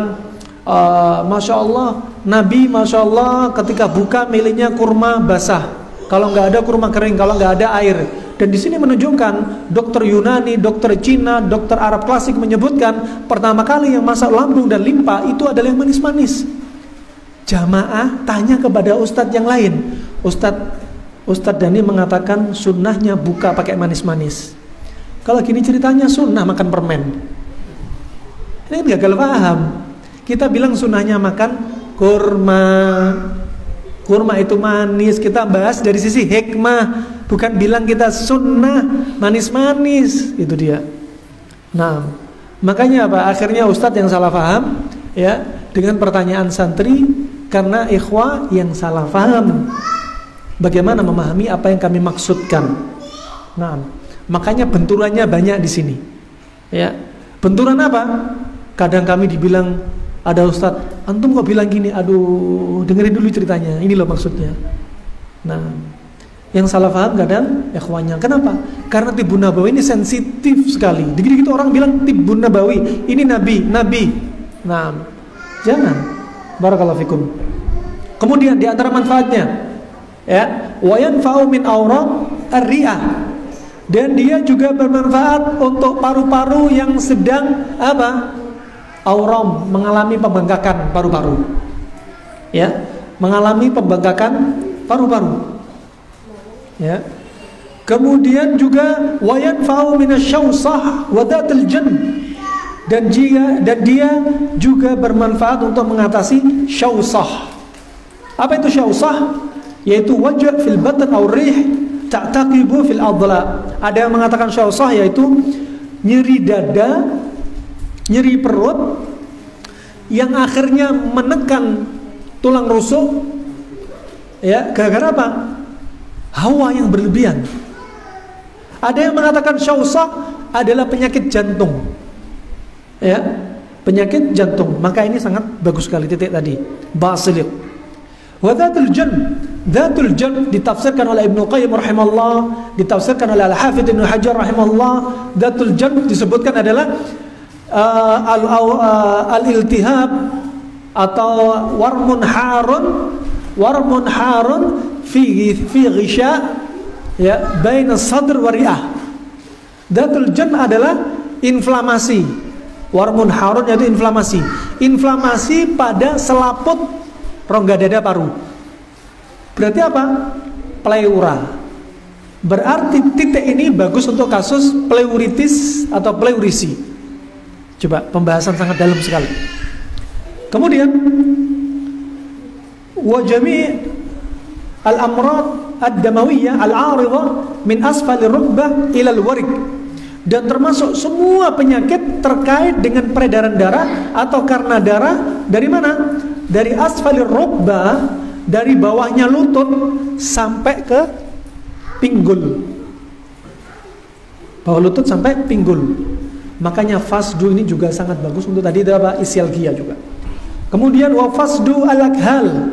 Masya Allah, Nabi Masya Allah ketika buka miliknya kurma basah. Kalau nggak ada kurma kering, kalau nggak ada air. Dan di sini menunjukkan dokter Yunani, dokter Cina, dokter Arab klasik menyebutkan pertama kali yang masak lambung dan limpa itu adalah yang manis-manis. Jamaah tanya kepada ustadz yang lain. Ustadz Dani mengatakan sunnahnya buka pakai manis-manis. Kalau gini ceritanya sunnah makan permen. Ini gagal paham. Kita bilang sunnahnya makan kurma. Kurma itu manis. Kita bahas dari sisi hikmah, bukan bilang kita sunnah manis-manis. Itu dia. Nah, makanya apa? Akhirnya ustadz yang salah paham, ya, dengan pertanyaan santri karena ikhwah yang salah paham. Bagaimana memahami apa yang kami maksudkan? Nah, makanya benturannya banyak di sini. Ya, benturan apa? Kadang kami dibilang, ada ustadz, antum kok bilang gini? Aduh, dengerin dulu ceritanya. Ini loh maksudnya. Nah, yang salah paham kadang ikhwanya. Kenapa? Karena Tibbun Nabawi ini sensitif sekali. Dikit-dikit orang bilang Tibbun Nabawi, ini nabi. Nah, jangan. Barakallahu fikum. Kemudian di antara manfaatnya, ya, wa yanfa'u min awram ar-ri'ah. Dan dia juga bermanfaat untuk paru-paru yang sedang apa? Auram, mengalami pembengkakan paru-paru. Ya, mengalami pembengkakan paru-paru. Ya. Kemudian juga wa yanfa'u minasyawsah wa datil jan. Dan dia juga bermanfaat untuk mengatasi syawsah. Apa itu syawsah? Yaitu wajah fil batan aw rih ta'taqibu fil adla. Ada yang mengatakan syawsah yaitu nyeri dada, nyeri perut yang akhirnya menekan tulang rusuk. Ya, gara-gara apa? Hawa yang berlebihan. Ada yang mengatakan syawsah adalah penyakit jantung. Ya, penyakit jantung. Maka ini sangat bagus sekali titik tadi. Basilik. Wa dzatul jan ditafsirkan oleh Ibnu Qayyim rahimahullah, ditafsirkan oleh Al-Hafidz Ibnu Hajar rahimahullah. Dzatul jan disebutkan adalah al-iltihab atau warmun harun fi ghisha, ya, baina sadr wa ri'ah. Dzatul jan adalah inflamasi. Warmun harun yaitu inflamasi pada selaput rongga dada paru. Berarti apa? Pleura. Berarti titik ini bagus untuk kasus pleuritis atau pleurisi. Coba, pembahasan sangat dalam sekali. Kemudian wa jami' al-amrad ad-damawiyah al-'aridhah min asfali rubbah ila al-warik. Dan termasuk semua penyakit terkait dengan peredaran darah atau karena darah dari mana? dari asfalir rukbah, dari bawahnya lutut sampai ke pinggul. Bawah lutut sampai pinggul. Makanya fasdu ini juga sangat bagus untuk tadi apa? Isyalgia juga. Kemudian wa fasdu al-akhal,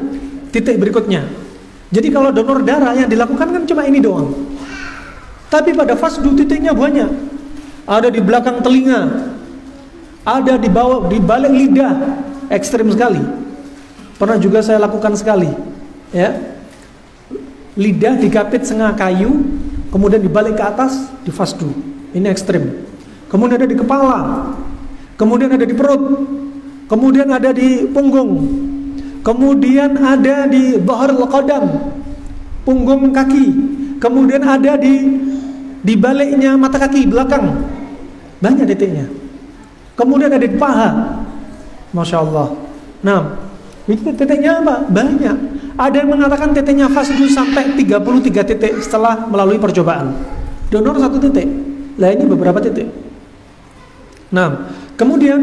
titik berikutnya. Jadi kalau donor darah yang dilakukan kan cuma ini doang. Tapi pada fasdu titiknya banyak. Ada di belakang telinga, ada di bawah, di balik lidah, ekstrim sekali. Pernah juga saya lakukan sekali, ya. Lidah dikapit setengah kayu, kemudian dibalik ke atas, di fasdu. Ini ekstrim. Kemudian ada di kepala, kemudian ada di perut, kemudian ada di punggung, kemudian ada di dhahrul qadam, punggung kaki, kemudian ada di baliknya mata kaki belakang, banyak titiknya. Kemudian ada di paha, masya Allah. Nah, itu titiknya apa? Banyak. Ada yang mengatakan titiknya fasdu sampai 33 titik setelah melalui percobaan. Donor 1 titik, lah ini beberapa titik. Nah, kemudian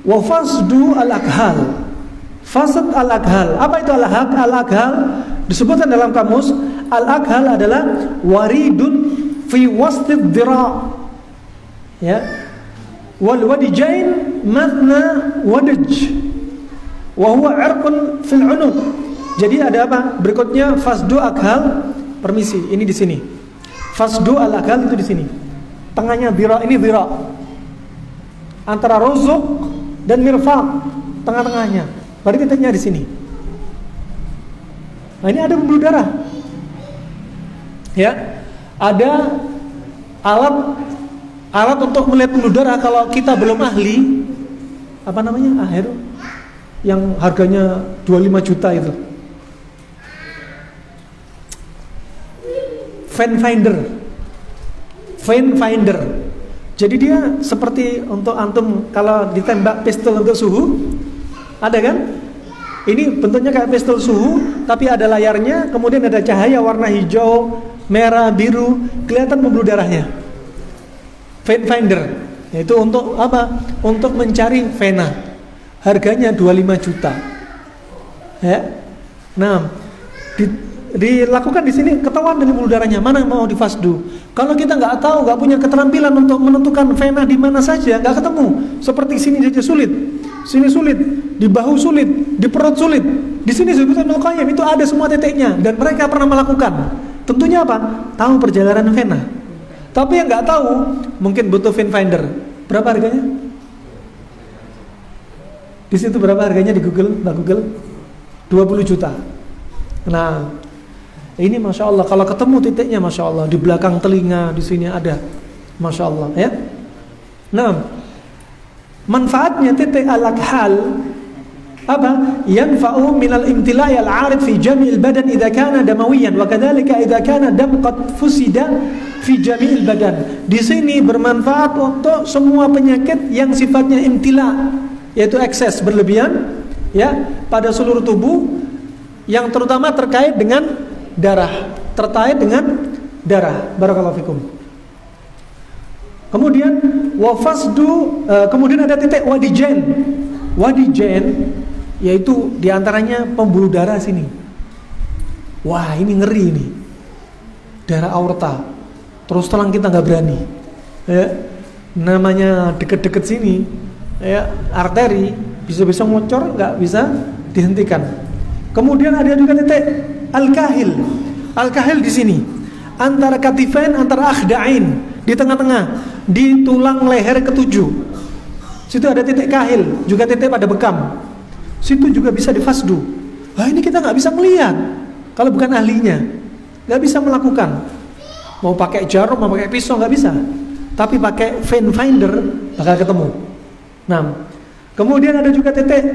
wa fasdu al-akhal. Fasad al-akhal. Apa itu al-akhal? Disebutkan dalam kamus, al-akhal adalah waridun fi wastid dhira'. Ya. Wal wadijain mathna wadaj. Wa huwa 'irqun fil 'unuq. Jadi ada apa? Berikutnya fasdu akhal. Permisi, ini di sini. Fasdu al-akhal itu di sini. Tengahnya dhira', ini dhira'. Antara rozok dan mirfaq, tengah-tengahnya. Berarti titiknya di sini. Nah, ini ada pembuluh darah. Ya. Ada alat untuk melihat pembuluh darah kalau kita belum ahli. Apa namanya? Yang harganya 25 juta itu. Vein finder. Jadi dia seperti untuk antum kalau ditembak pistol untuk suhu, ada kan? Ini bentuknya kayak pistol suhu, tapi ada layarnya, kemudian ada cahaya warna hijau, merah, biru, kelihatan pembuluh darahnya. Vein finder, yaitu untuk apa? Untuk mencari vena. Harganya 25 juta. Ya. Nah, dilakukan di sini ketahuan dengan pembuluh darahnya mana yang mau difasdu. Kalau kita nggak tahu, nggak punya keterampilan untuk menentukan vena di mana saja, nggak ketemu. Seperti sini saja sulit, sini sulit, di bahu sulit, di perut sulit. Di sini disebutkan Al-Qayyim itu ada semua titiknya dan mereka pernah melakukan. Tentunya apa? Tahu perjalanan vena. Tapi yang nggak tahu mungkin butuh vein finder. Berapa harganya? Di situ berapa harganya di Google? Mbak Google? 20 juta. Nah, ini masya Allah kalau ketemu titiknya masya Allah di belakang telinga di sini ada, masya Allah ya. Nah, manfaatnya titik al-akhal apa? Yanfa'u min al-imtila'i al-'arid fi jami'il badan idza kana damawiyan wa kadzalika idza kana dam qad fusida fi jami'il badan. Di sini bermanfaat untuk semua penyakit yang sifatnya imtila, yaitu ekses berlebihan ya pada seluruh tubuh, yang terutama terkait dengan darah, terkait dengan darah. Barakallahu fikum. Kemudian wafasdu, kemudian ada titik wadijain. Wadijain yaitu diantaranya pembuluh darah sini. Wah, ini ngeri ini. Darah aorta. Terus terang kita nggak berani. Ya, namanya deket-deket sini, ya arteri bisa-bisa ngocor, nggak bisa dihentikan. Kemudian ada juga titik al-kahil. Al-kahil di sini antara katifain, antara akhda'in, di tengah-tengah, di tulang leher ketujuh. Situ ada titik kahil, juga titik pada bekam. Situ juga bisa difasdu. Wah, ini kita nggak bisa melihat kalau bukan ahlinya, nggak bisa melakukan. Mau pakai jarum, mau pakai pisau nggak bisa. Tapi pakai vein finder bakal ketemu. Nah, kemudian ada juga titik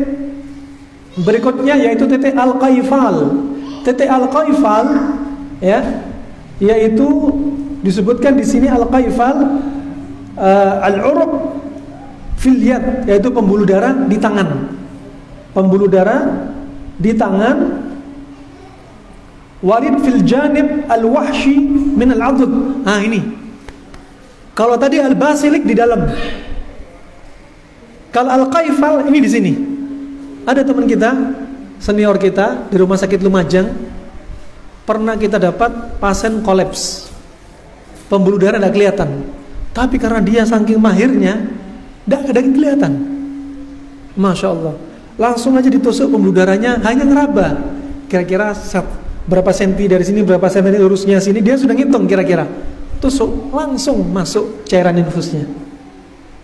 berikutnya yaitu titik al-qaifal. Titik al-qaifal ya, yaitu disebutkan di sini al-qaifal al-uruq fil yad, yaitu pembuluh darah di tangan. Pembuluh darah di tangan. Warid fil janib al-wahshi min al-'adud. Nah, ini. Kalau tadi al-basilik di dalam. Kalau al-qaifal ini di sini. Ada teman kita, senior kita di rumah sakit Lumajang, pernah kita dapat pasien kolaps, pembuluh darah tidak kelihatan, tapi karena dia saking mahirnya, tidak ada yang kelihatan. Masya Allah, langsung aja ditusuk pembuluh darahnya, hanya ngeraba, kira-kira berapa senti dari sini, berapa senti lurusnya sini, dia sudah ngitung kira-kira, tusuk, langsung masuk cairan infusnya.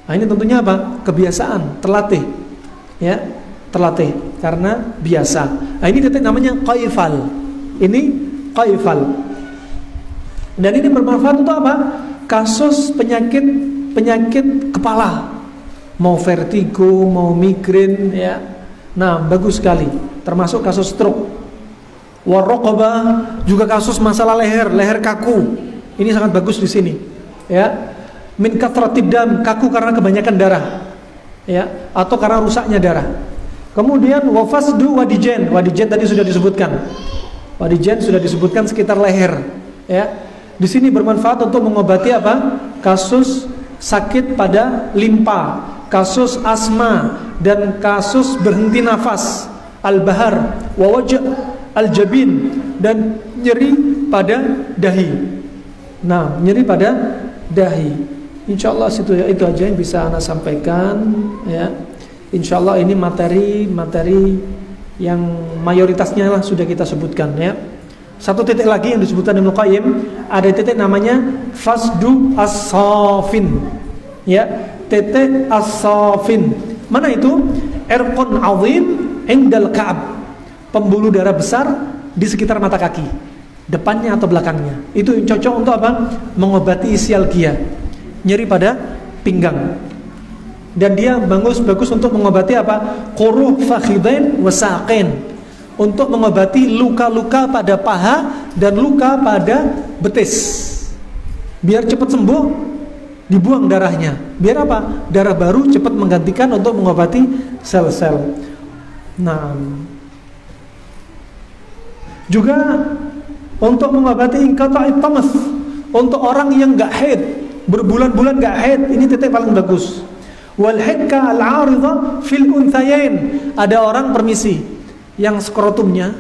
Nah ini tentunya apa? Kebiasaan, terlatih, ya, terlatih karena biasa. Nah ini titik namanya qaifal. Ini qaifal. Dan ini bermanfaat untuk apa? Kasus penyakit kepala, mau vertigo, mau migrain, ya. Nah bagus sekali. Termasuk kasus stroke. Warraqabah, juga kasus masalah leher kaku. Ini sangat bagus di sini, ya. Min kathratid dam, kaku karena kebanyakan darah, ya, atau karena rusaknya darah. Kemudian wafasdu wadijen. Wadijen tadi sudah disebutkan. Wadijen sudah disebutkan sekitar leher, ya. Di sini bermanfaat untuk mengobati apa? Kasus sakit pada limpa, kasus asma, dan kasus berhenti nafas, al-bahar, wawaj' al-jabin, dan nyeri pada dahi. Nah, nyeri pada dahi. Insyaallah itu aja yang bisa Ana sampaikan, ya. Insyaallah ini materi yang mayoritasnya lah sudah kita sebutkan, ya. Satu titik lagi yang disebutkan Ibnu Qayyim, ada titik namanya fasdu as-safin, ya, titik as-safin. Mana itu? Irqun azim indal ka'ab, pembuluh darah besar di sekitar mata kaki, depannya atau belakangnya. Itu cocok untuk apa? Mengobati isialgia, nyeri pada pinggang. Dan dia bagus untuk mengobati apa? Quruh fakhidain wasaqin, untuk mengobati luka-luka pada paha dan luka pada betis. Biar cepat sembuh, dibuang darahnya. Biar apa? Darah baru cepat menggantikan untuk mengobati sel-sel. Nah, juga untuk mengobati inqata'it tamas, untuk orang yang enggak haid, berbulan-bulan enggak haid, ini titik paling bagus. Wal hikka al-'aridha fil unthayain, ada orang permisi yang skrotumnya,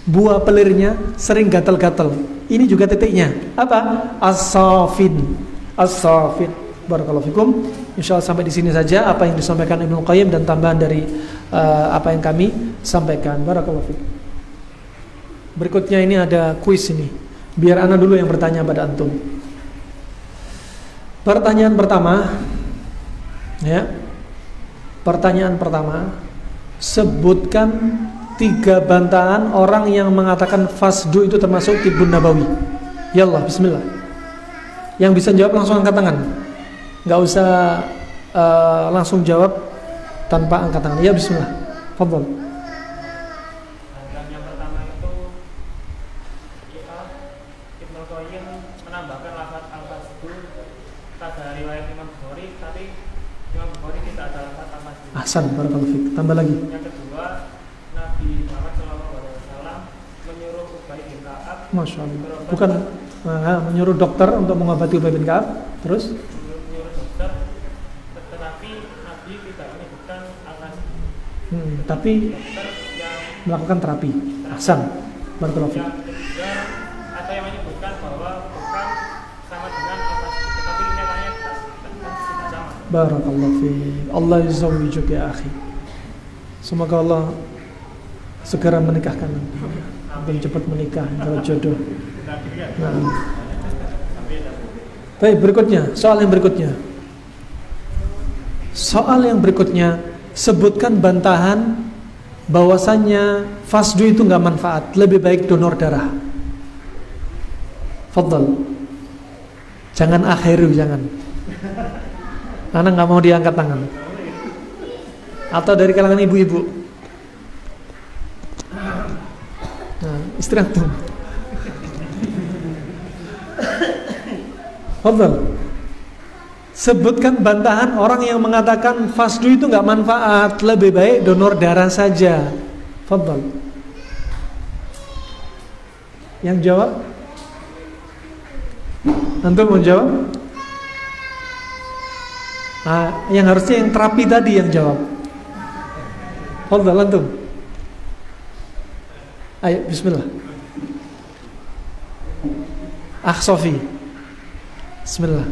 buah pelirnya sering gatal-gatal. Ini juga titiknya apa? As-safin. As-safin. Barakallahu fikum. Insyaallah sampai di sini saja apa yang disampaikan Ibnu Qayyim dan tambahan dari apa yang kami sampaikan. Barakallahu fikum. Berikutnya ini ada kuis ini. Biar Ana dulu yang bertanya pada antum. Pertanyaan pertama, ya. Pertanyaan pertama, sebutkan 3 bantahan orang yang mengatakan fasdu itu termasuk tibbun nabawi. Yallah, bismillah. Yang bisa jawab langsung angkat tangan. Enggak usah langsung jawab tanpa angkat tangan. Ya, bismillah. Fadhal. Yang pertama itu Ibnu Qayyim menambahkan lafaz al-fasdu pada riwayat Imam Bukhari, tapi Imam Bukhari tidak ada lafaz al-fasdu. Ahsan, barakallahu fiik. Tambah lagi. Yang kedua, Nabi Muhammad SAW menyuruh Ubay bin Ka'ab, Masya Allah. Bukan menyuruh dokter untuk mengobati Ubay bin Ka'ab. Terus? menyuruh dokter, tetapi Nabi tidak menyebutkan al-fasdu. Tapi Dokter yang melakukan terapi. Ahsan, barakallahu fiik. yang ketiga, ada yang menyebutkan bahwa bukan sama dengan al-fasdu, tetapi nyatanya tidak sama. Barakallahu fiik. Allah yuzawwijuk ya akhi. Semoga Allah segera menikahkan dan cepat menikah kalau jodoh. Nah. Baik, berikutnya, soal yang berikutnya. Soal yang berikutnya, sebutkan bantahan bahwasannya fasdu itu enggak manfaat, lebih baik donor darah. Fadhal. Jangan akhiru, jangan. Anak enggak mau diangkat tangan. Atau dari kalangan ibu-ibu. Nah, istri antum. Fadhal. Sebutkan bantahan orang yang mengatakan fasdu itu enggak manfaat, lebih baik donor darah saja. Fadhal. Yang jawab? Antum mau jawab? Yang harusnya yang terapi tadi yang jawab. Fadhal antum. Ayo, bismillah. Sofi. Bismillah.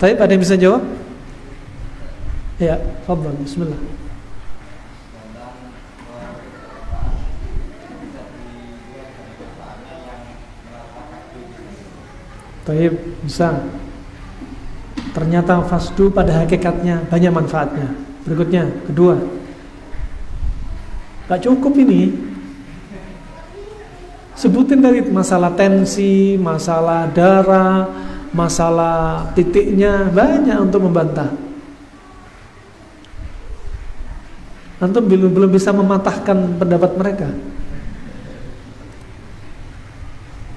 Taib, ada yang bisa jawab? Ya, fadhal, bismillah. Taib, bisa. Ternyata fasdu pada hakikatnya banyak manfaatnya. Berikutnya, kedua. Gak cukup ini. Sebutin dari masalah tensi, masalah darah, masalah titiknya, banyak untuk membantah. Antum belum bisa mematahkan pendapat mereka.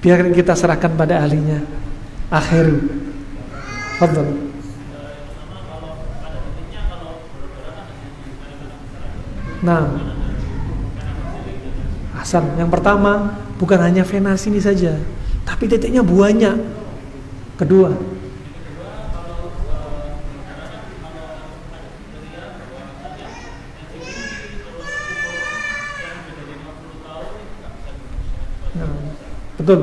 Biar kita serahkan pada ahlinya. Akhiru. Fadhal. Nah, Hasan, yang pertama bukan hanya vena sini saja, tapi titiknya banyak. Kedua, nah, betul.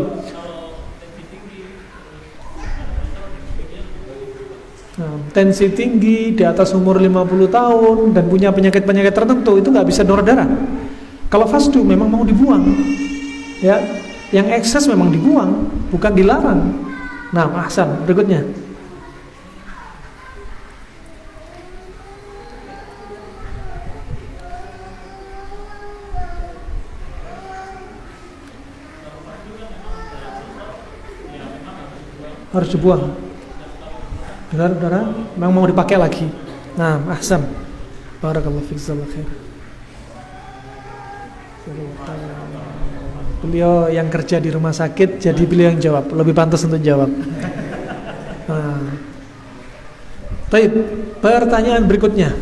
Nah, tensi tinggi di atas umur 50 tahun dan punya penyakit-penyakit tertentu itu nggak bisa donor darah. Kalau fasdu memang mau dibuang, ya, yang ekses memang dibuang, bukan dilarang. Nah, ahsan, berikutnya. Harus dibuang. Darah memang mau dipakai lagi. Nah, ahsan. Barakallahu fiik, jazakallahu khair. Beliau yang kerja di rumah sakit, jadi beliau yang jawab. Lebih pantas untuk jawab. Nah. Baik, pertanyaan berikutnya.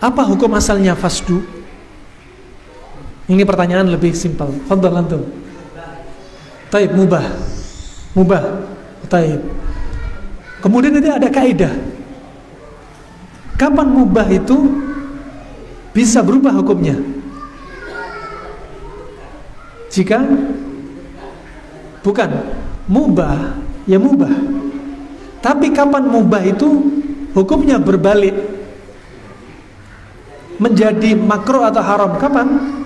Apa hukum asalnya fasdu? Ini pertanyaan lebih simpel. Fadhal antum. Baik, mubah. Baik. Kemudian nanti ada kaidah. Kapan mubah itu bisa berubah hukumnya? Jika bukan mubah, ya mubah. Tapi kapan mubah itu hukumnya berbalik menjadi makruh atau haram? Kapan?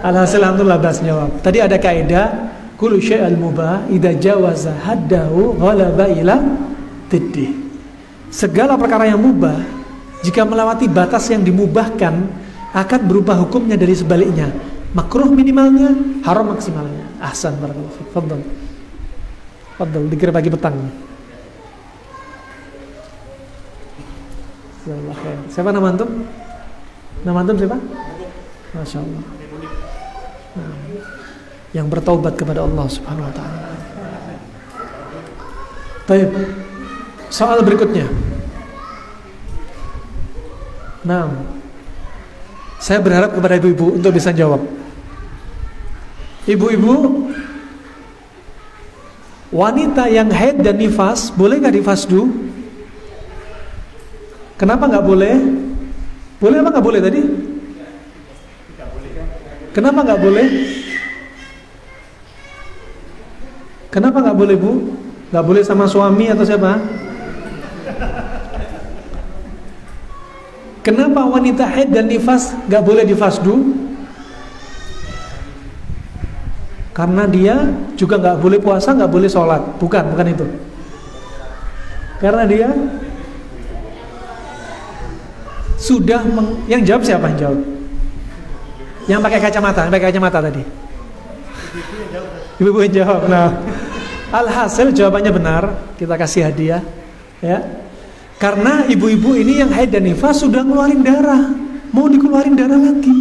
Alhasil alhamdulillah bahas jawab. Tadi ada kaidah kullu syai'al mubah idza jawaza haddahu ghalaba ila tiddih. Segala perkara yang mubah jika melewati batas yang dimubahkan akan berubah hukumnya dari sebaliknya. Makruh minimalnya, haram maksimalnya. Ahsan, barakallahu fiik. Fadhal dikira pagi petang. Siapa nama antum? Nama antum siapa? Masya Allah. Nah, yang bertaubat kepada Allah Subhanahu wa ta'ala. Baik. Soal berikutnya. Nah, saya berharap kepada ibu-ibu untuk bisa jawab. Ibu-ibu, wanita yang haid dan nifas boleh nggak difasdu? Kenapa nggak boleh? Boleh apa nggak boleh tadi? Kenapa nggak boleh? Kenapa nggak boleh, Bu? Nggak boleh sama suami atau siapa? Kenapa wanita haid dan nifas nggak boleh difasdu? Karena dia juga nggak boleh puasa, nggak boleh sholat. Bukan itu. Karena dia sudah yang jawab siapa yang jawab? Yang pakai kacamata tadi. Ibu yang jawab. Nah, alhasil jawabannya benar. Kita kasih hadiah, ya. Karena ibu-ibu ini yang haid dan nifas sudah ngeluarin darah, mau dikeluarin darah lagi,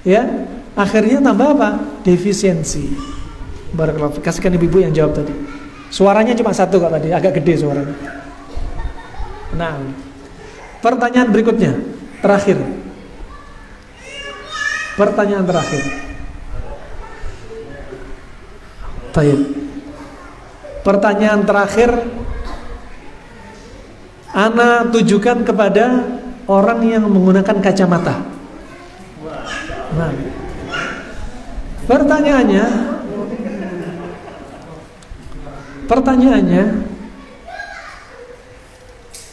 ya. Akhirnya tambah apa? Defisiensi. Barakallahu. Kasihkan ibu-ibu yang jawab tadi. Suaranya cuma satu kok tadi, agak gede suaranya. Nah, pertanyaan berikutnya, terakhir. Pertanyaan terakhir. Baik. Pertanyaan terakhir ana tujukan kepada orang yang menggunakan kacamata. Nah, pertanyaannya,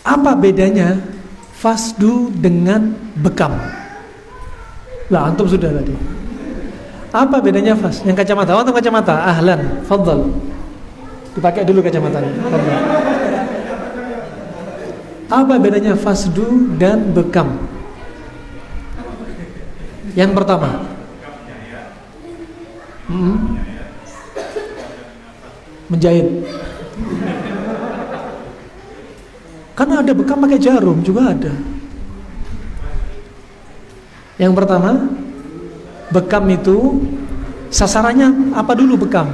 apa bedanya fasdu dengan bekam? Lah, antum sudah tadi. Apa bedanya fas? Yang kacamata, antum kacamata, ahlan, fadhal. Dipakai dulu kacamatanya. Fadhal. Apa bedanya fasdu dan bekam? Yang pertama, menjahit. Karena ada bekam pakai jarum juga ada. Yang pertama, bekam itu sasarannya apa dulu bekam?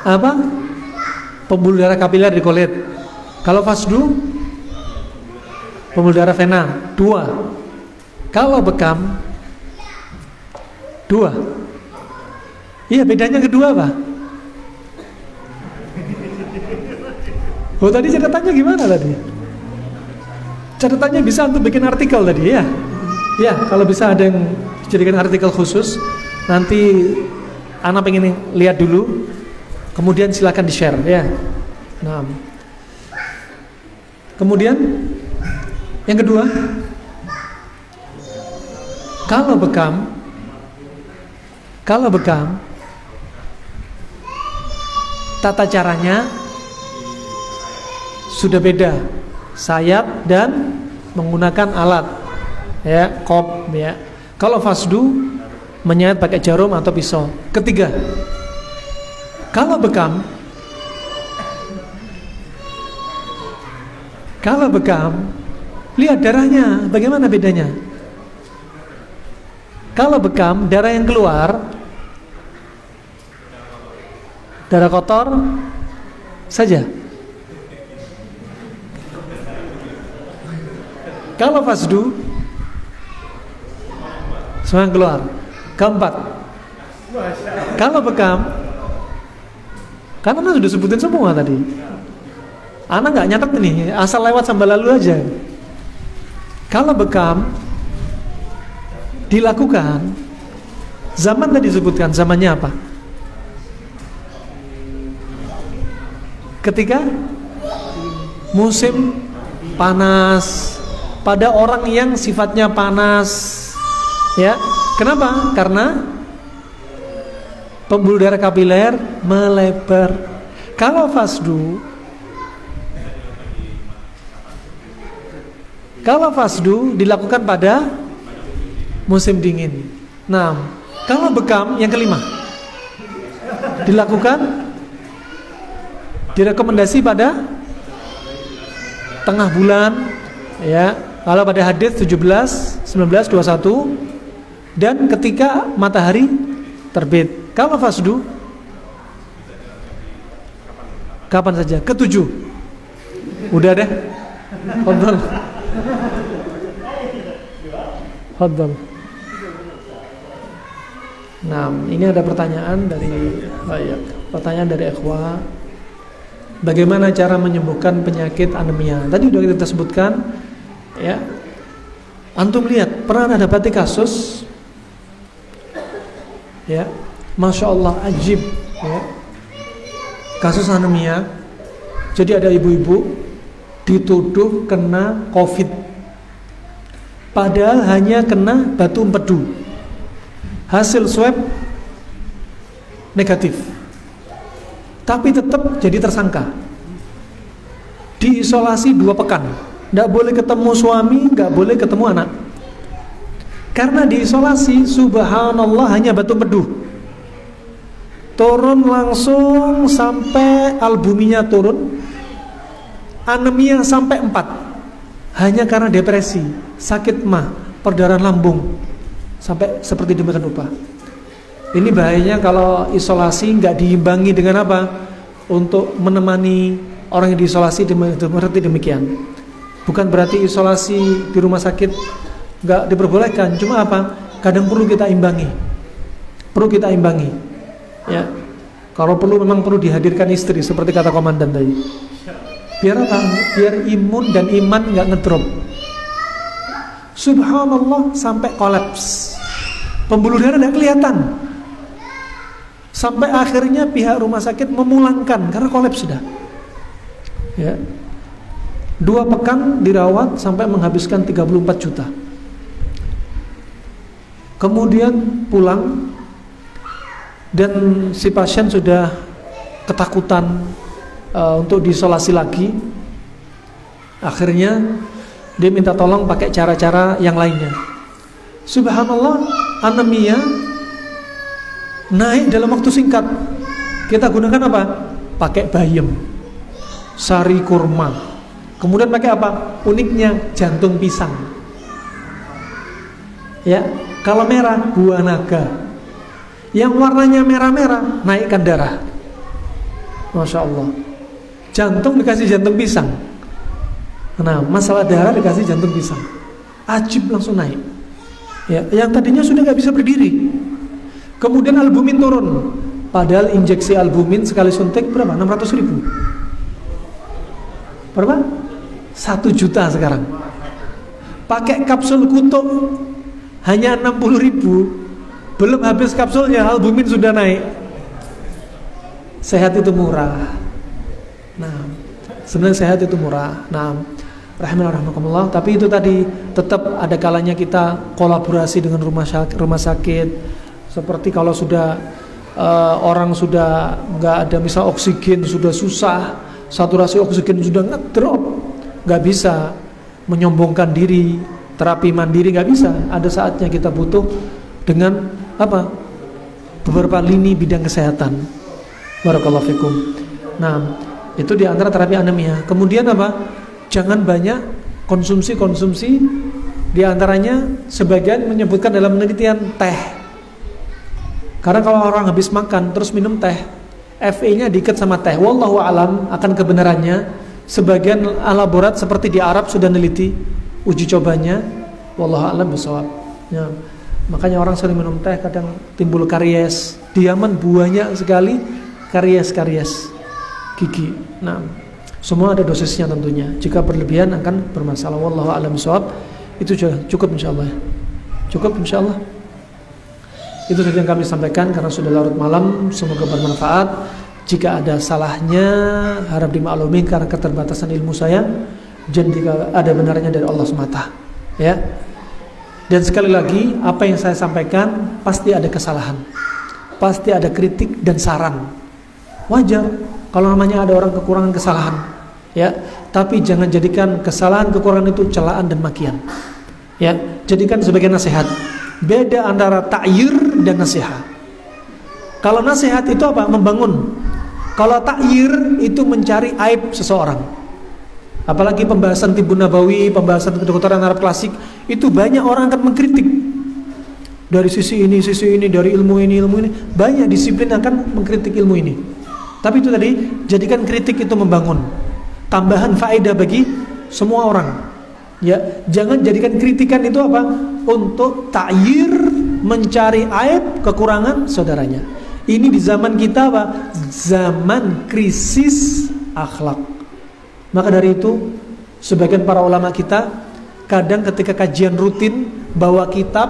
Apa? Pembuluh darah kapiler di kulit. Kalau fasdu, pembuluh darah vena 2. Kalau bekam 2. Iya, bedanya kedua apa? Oh, tadi catatannya gimana tadi? Catatannya bisa untuk bikin artikel tadi ya? Ya, kalau bisa ada yang dijadikan artikel khusus, nanti Ana pengen lihat dulu, kemudian silakan di-share ya. Nah, kemudian yang kedua, kalau bekam, tata caranya sudah beda, sayap dan menggunakan alat ya, kop ya. Kalau fasdu menyayat pakai jarum atau pisau. Ketiga, kalau bekam lihat darahnya, bagaimana bedanya? Kalau bekam, darah yang keluar darah kotor saja. Kalau fasdu semua yang keluar. Keempat, kalau bekam, karena Ana sudah sebutin semua tadi, Ana nggak nyatet nih, asal lewat sambil lalu aja. Kalau bekam dilakukan, zaman tadi disebutkan, zamannya apa? Ketika musim panas, pada orang yang sifatnya panas ya. Kenapa? Karena pembuluh darah kapiler melebar. Kalau fasdu dilakukan pada musim dingin. Nah, kalau bekam yang kelima dilakukan, direkomendasi pada tengah bulan ya. Kalau pada hadis 17, 19, 21 dan ketika matahari terbit. Kalau fasdu kapan saja. Ketujuh, udah deh. Fadhal. Nah, ini ada pertanyaan dari Ikhwa. Bagaimana cara menyembuhkan penyakit anemia? Tadi sudah kita sebutkan ya. Antum lihat, pernah ada dapati kasus ya, Masya Allah, ajib ya. Kasus anemia. Jadi ada ibu-ibu dituduh kena COVID, padahal hanya kena batu empedu. Hasil swab negatif, tapi tetap jadi tersangka. Diisolasi 2 pekan, nggak boleh ketemu suami, nggak boleh ketemu anak. Karena diisolasi, subhanallah, hanya batu empedu. Turun langsung sampai albuminnya turun, anemia sampai 4, hanya karena depresi, sakit mah, perdarahan lambung, sampai seperti demikian rupa. Ini bahayanya kalau isolasi nggak diimbangi dengan apa? Untuk menemani orang yang diisolasi berarti demikian. Bukan berarti isolasi di rumah sakit nggak diperbolehkan, cuma apa? Kadang perlu kita imbangi. Ya. Kalau perlu memang perlu dihadirkan istri seperti kata komandan tadi. Biar apa? Biar imun dan iman nggak ngedrop. Subhanallah sampai kolaps. Pembuluh darah tidak kelihatan. Sampai akhirnya pihak rumah sakit memulangkan karena kolaps sudah. Ya. 2 pekan dirawat sampai menghabiskan 34 juta. Kemudian pulang dan si pasien sudah ketakutan untuk diisolasi lagi. Akhirnya dia minta tolong pakai cara-cara yang lainnya. Subhanallah, anemia naik dalam waktu singkat. Kita gunakan apa? Pakai bayam, sari kurma. Kemudian pakai apa? Uniknya jantung pisang. Ya, kalau merah buah naga. Yang warnanya merah-merah naikkan darah. Masya Allah. Jantung dikasih jantung pisang. Nah, masalah darah dikasih jantung pisang. Ajib langsung naik. Ya, yang tadinya sudah nggak bisa berdiri. Kemudian albumin turun. Padahal injeksi albumin sekali suntik berapa? 600.000. Berapa? 1 juta sekarang. Pakai kapsul kutuk hanya 60.000. Belum habis kapsulnya albumin sudah naik. Sehat itu murah. Nah, sebenarnya sehat itu murah. Nah, rahimahullah. Tapi itu tadi tetap ada kalanya kita kolaborasi dengan rumah sakit. Seperti kalau sudah orang sudah nggak ada misal oksigen sudah susah, saturasi oksigen sudah ngedrop, nggak bisa menyombongkan diri, terapi mandiri nggak bisa. Ada saatnya kita butuh dengan apa? Beberapa lini bidang kesehatan. Barakallahu fikum. Nah, itu di antara terapi anemia. Kemudian apa? Jangan banyak konsumsi. Di antaranya sebagian menyebutkan dalam penelitian teh. Karena kalau orang habis makan terus minum teh, Fe-nya diikat sama teh. Wallahu alam akan kebenarannya. Sebagian laborat seperti di Arab sudah neliti uji cobanya. Wallahu alam bisawab. Ya. Makanya orang sering minum teh kadang timbul karies. Di Yaman banyak sekali karies gigi. Nah, semua ada dosisnya tentunya. Jika berlebihan akan bermasalah. Wallahu a'lam bishawab. Itu sudah cukup insyaallah. Cukup insyaallah. Itu saja yang kami sampaikan karena sudah larut malam. Semoga bermanfaat. Jika ada salahnya harap dimaklumi karena keterbatasan ilmu saya. Dan jika ada benarnya dari Allah semata. Ya. Dan sekali lagi, apa yang saya sampaikan pasti ada kesalahan, pasti ada kritik dan saran. Wajar kalau namanya ada orang kekurangan kesalahan, ya. Tapi jangan jadikan kesalahan kekurangan itu celaan dan makian, ya. Jadikan sebagai nasihat. Beda antara ta'yir dan nasihat. Kalau nasihat itu apa? Membangun. Kalau ta'yir itu mencari aib seseorang. Apalagi pembahasan Tibbun Nabawi, pembahasan kedokteran Arab klasik, itu banyak orang akan mengkritik dari sisi ini, dari ilmu ini, banyak disiplin akan mengkritik ilmu ini. Tapi itu tadi, jadikan kritik itu membangun, tambahan faedah bagi semua orang. Ya, jangan jadikan kritikan itu apa? Untuk ta'yir, mencari aib, kekurangan saudaranya. Ini di zaman kita apa? Zaman krisis akhlak. Maka dari itu sebagian para ulama kita kadang ketika kajian rutin bawa kitab,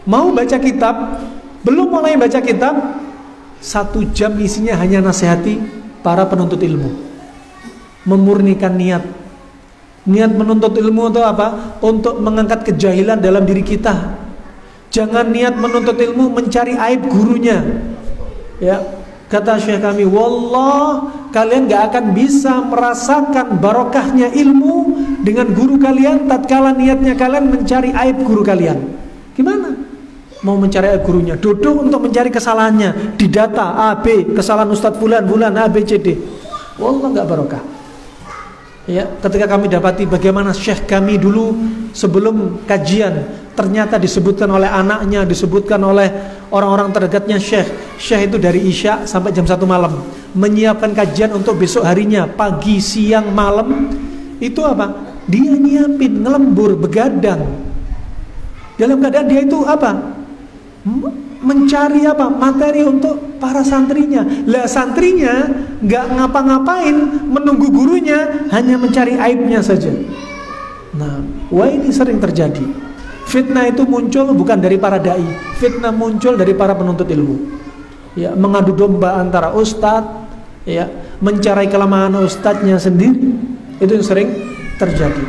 mau baca kitab, belum mulai baca kitab, 1 jam isinya hanya nasihati para penuntut ilmu, memurnikan niat menuntut ilmu itu apa? Untuk mengangkat kejahilan dalam diri kita. Jangan niat menuntut ilmu mencari aib gurunya. Ya, kata syekh kami, wallah kalian gak akan bisa merasakan barokahnya ilmu dengan guru kalian tatkala niatnya kalian mencari aib guru kalian. Gimana? Mau mencari aib gurunya, duduk untuk mencari kesalahannya, didata A, B, kesalahan Ustadz bulan A, B, C, D. Wallah gak barokah. Ya, ketika kami dapati bagaimana syekh kami dulu sebelum kajian ternyata disebutkan oleh anaknya, disebutkan oleh orang-orang terdekatnya syekh itu dari Isya sampai jam 1 malam menyiapkan kajian untuk besok harinya, pagi, siang, malam, itu apa? Dia nyiapin, ngelembur, begadang. Dalam keadaan dia itu apa? Mencari apa? Materi untuk para santrinya. Lah santrinya nggak ngapa-ngapain, menunggu gurunya, hanya mencari aibnya saja. Nah, wah ini sering terjadi. Fitnah itu muncul bukan dari para dai, fitnah muncul dari para penuntut ilmu. Ya, mengadu domba antara ustadz, ya, mencari kelemahan ustadznya sendiri, itu yang sering terjadi.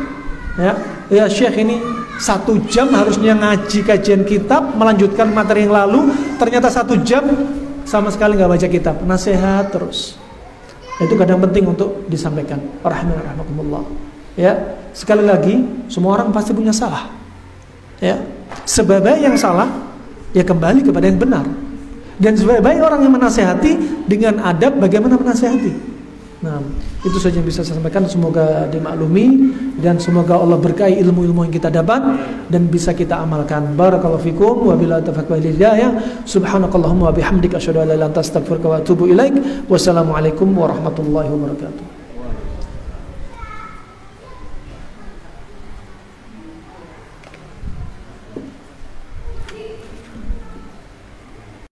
Ya Syekh ini 1 jam harusnya ngaji kajian kitab, melanjutkan materi yang lalu, ternyata 1 jam sama sekali nggak baca kitab, nasihat terus. Itu kadang penting untuk disampaikan. Rahmatullah. Ya, sekali lagi, semua orang pasti punya salah. Ya, sebaik-baik yang salah, ya kembali kepada yang benar. Dan sebaik-baik orang yang menasehati dengan adab bagaimana menasehati. Nah, itu saja yang bisa saya sampaikan. Semoga dimaklumi dan semoga Allah berkahi ilmu-ilmu yang kita dapat dan bisa kita amalkan. Barakallahu fikum wa billahi taufiq wal hidayah. Subhanakallahumma wa bihamdika asyhadu an la ilaha illa anta astaghfiruka wa atubu ilaik. Wassalamualaikum warahmatullahi wabarakatuh.